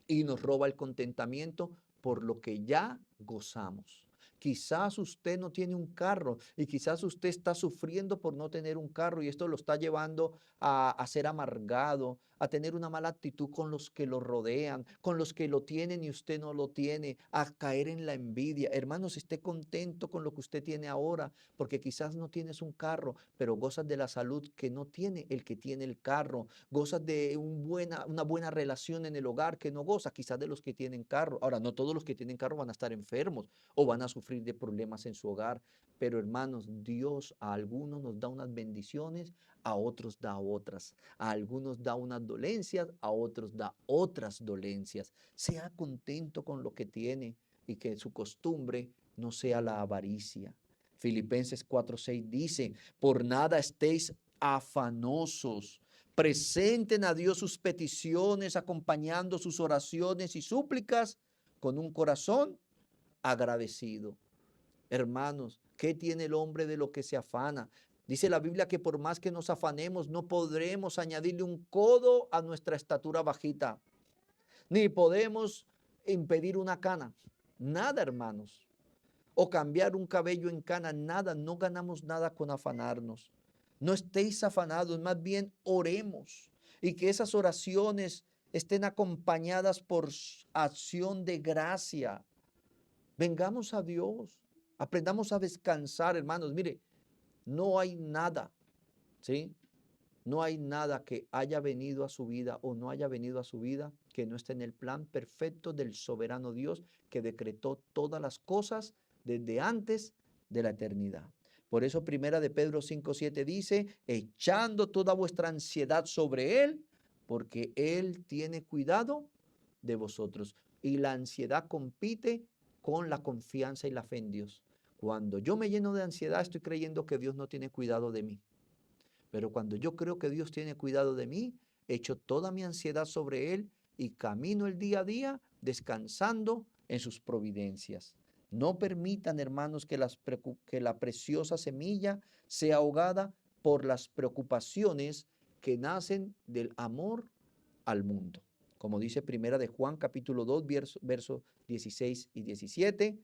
y nos roba el contentamiento por lo que ya gozamos. Quizás usted no tiene un carro y quizás usted está sufriendo por no tener un carro y esto lo está llevando a ser amargado, a tener una mala actitud con los que lo rodean, con los que lo tienen y usted no lo tiene, a caer en la envidia. Hermanos, esté contento con lo que usted tiene ahora, porque quizás no tienes un carro, pero gozas de la salud que no tiene el que tiene el carro, gozas de una buena relación en el hogar que no goza quizás de los que tienen carro. Ahora, no todos los que tienen carro van a estar enfermos o van a sufrir sufrir de problemas en su hogar. Pero hermanos, Dios a algunos nos da unas bendiciones, a otros da otras. A algunos da unas dolencias, a otros da otras dolencias. Sea contento con lo que tiene y que su costumbre no sea la avaricia. Filipenses 4:6 dice, por nada estéis afanosos. Presenten a Dios sus peticiones, acompañando sus oraciones y súplicas con un corazón agradecido. Hermanos, ¿qué tiene el hombre de lo que se afana? Dice la Biblia que por más que nos afanemos, no podremos añadirle un codo a nuestra estatura bajita, ni podemos impedir una cana. Nada, hermanos. O cambiar un cabello en cana, nada, no ganamos nada con afanarnos. No estéis afanados, más bien oremos y que esas oraciones estén acompañadas por acción de gracia. Vengamos a Dios, aprendamos a descansar, hermanos. Mire, no hay nada, ¿sí? No hay nada que haya venido a su vida o no haya venido a su vida que no esté en el plan perfecto del soberano Dios que decretó todas las cosas desde antes de la eternidad. Por eso primera de Pedro 5:7 dice, echando toda vuestra ansiedad sobre Él, porque Él tiene cuidado de vosotros. Y la ansiedad compite con la confianza y la fe en Dios. Cuando yo me lleno de ansiedad, estoy creyendo que Dios no tiene cuidado de mí. Pero cuando yo creo que Dios tiene cuidado de mí, echo toda mi ansiedad sobre Él y camino el día a día descansando en sus providencias. No permitan, hermanos, que la preciosa semilla sea ahogada por las preocupaciones que nacen del amor al mundo. Como dice primera de Juan capítulo 2, versos 16 y 17,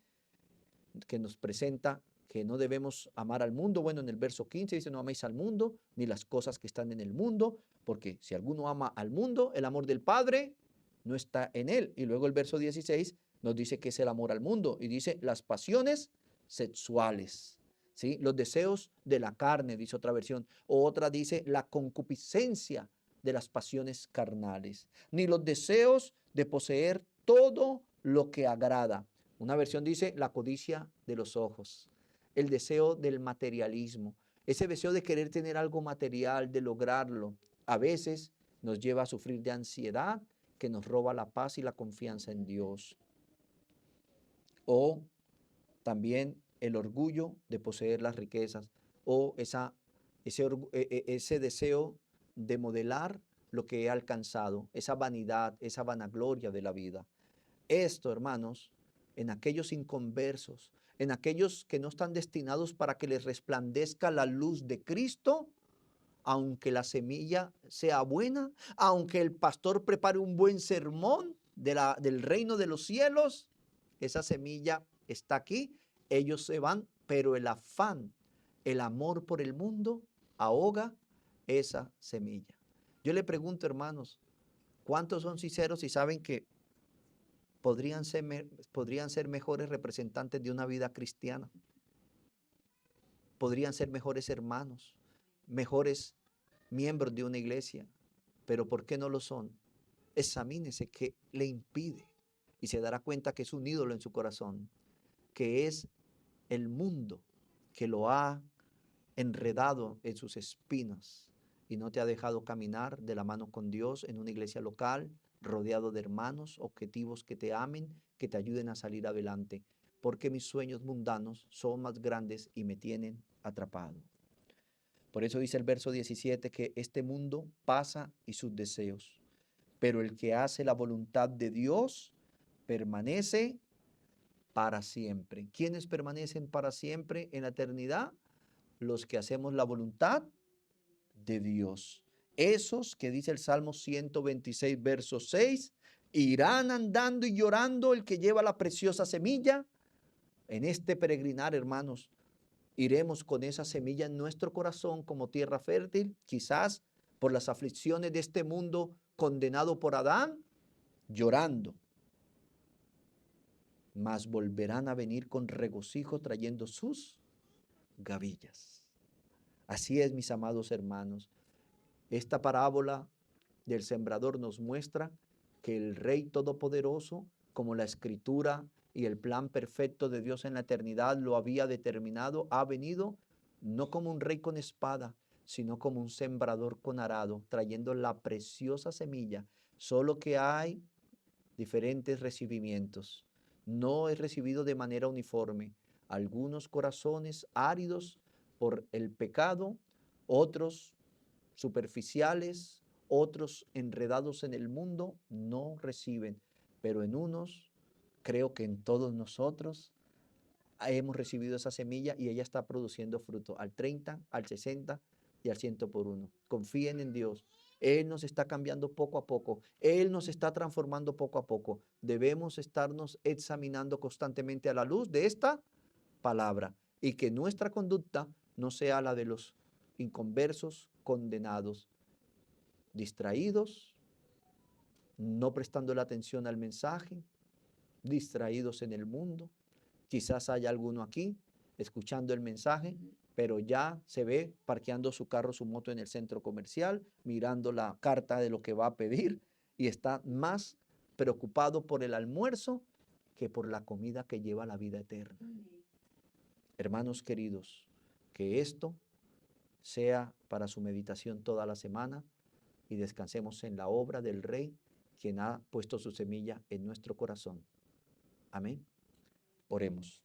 que nos presenta que no debemos amar al mundo. Bueno, en el verso 15 dice, no améis al mundo, ni las cosas que están en el mundo, porque si alguno ama al mundo, el amor del Padre no está en él. Y luego el verso 16 nos dice que es el amor al mundo, y dice las pasiones sexuales, ¿sí? Los deseos de la carne, dice otra versión, o otra dice la concupiscencia de las pasiones carnales, ni los deseos de poseer todo lo que agrada. Una versión dice la codicia de los ojos, el deseo del materialismo, ese deseo de querer tener algo material, de lograrlo, a veces nos lleva a sufrir de ansiedad que nos roba la paz y la confianza en Dios. O también el orgullo de poseer las riquezas o ese deseo de modelar lo que he alcanzado, esa vanidad, esa vanagloria de la vida. Esto, hermanos, en aquellos inconversos, en aquellos que no están destinados para que les resplandezca la luz de Cristo, aunque la semilla sea buena, aunque el pastor prepare un buen sermón del reino de los cielos, esa semilla está aquí, ellos se van, pero el afán, el amor por el mundo ahoga esa semilla. Yo le pregunto, hermanos, ¿cuántos son sinceros y saben que podrían ser mejores representantes de una vida cristiana? Podrían ser mejores hermanos, mejores miembros de una iglesia, pero ¿por qué no lo son? Examínese qué le impide y se dará cuenta que es un ídolo en su corazón, que es el mundo que lo ha enredado en sus espinas y no te ha dejado caminar de la mano con Dios en una iglesia local, rodeado de hermanos, objetivos que te amen, que te ayuden a salir adelante, porque mis sueños mundanos son más grandes y me tienen atrapado. Por eso dice el verso 17 que este mundo pasa y sus deseos, pero el que hace la voluntad de Dios permanece para siempre. ¿Quiénes permanecen para siempre en la eternidad? Los que hacemos la voluntad de Dios. Esos que dice el Salmo 126, verso 6, irán andando y llorando el que lleva la preciosa semilla. En este peregrinar, hermanos, iremos con esa semilla en nuestro corazón como tierra fértil, quizás por las aflicciones de este mundo condenado por Adán, llorando. Mas volverán a venir con regocijo trayendo sus gavillas. Así es, mis amados hermanos. Esta parábola del sembrador nos muestra que el Rey Todopoderoso, como la Escritura y el plan perfecto de Dios en la eternidad lo había determinado, ha venido no como un rey con espada, sino como un sembrador con arado, trayendo la preciosa semilla, solo que hay diferentes recibimientos. No es recibido de manera uniforme. Algunos corazones áridos por el pecado, otros superficiales, otros enredados en el mundo, no reciben. Pero en unos, creo que en todos nosotros, hemos recibido esa semilla y ella está produciendo fruto al 30, al 60 y al 100 por uno. Confíen en Dios. Él nos está cambiando poco a poco. Él nos está transformando poco a poco. Debemos estarnos examinando constantemente a la luz de esta palabra y que nuestra conducta no sea la de los inconversos, condenados, distraídos, no prestando la atención al mensaje, distraídos en el mundo. Quizás haya alguno aquí escuchando el mensaje, pero ya se ve parqueando su carro, su moto en el centro comercial, mirando la carta de lo que va a pedir y está más preocupado por el almuerzo que por la comida que lleva a la vida eterna. Hermanos queridos, que esto sea para su meditación toda la semana y descansemos en la obra del Rey, quien ha puesto su semilla en nuestro corazón. Amén. Oremos.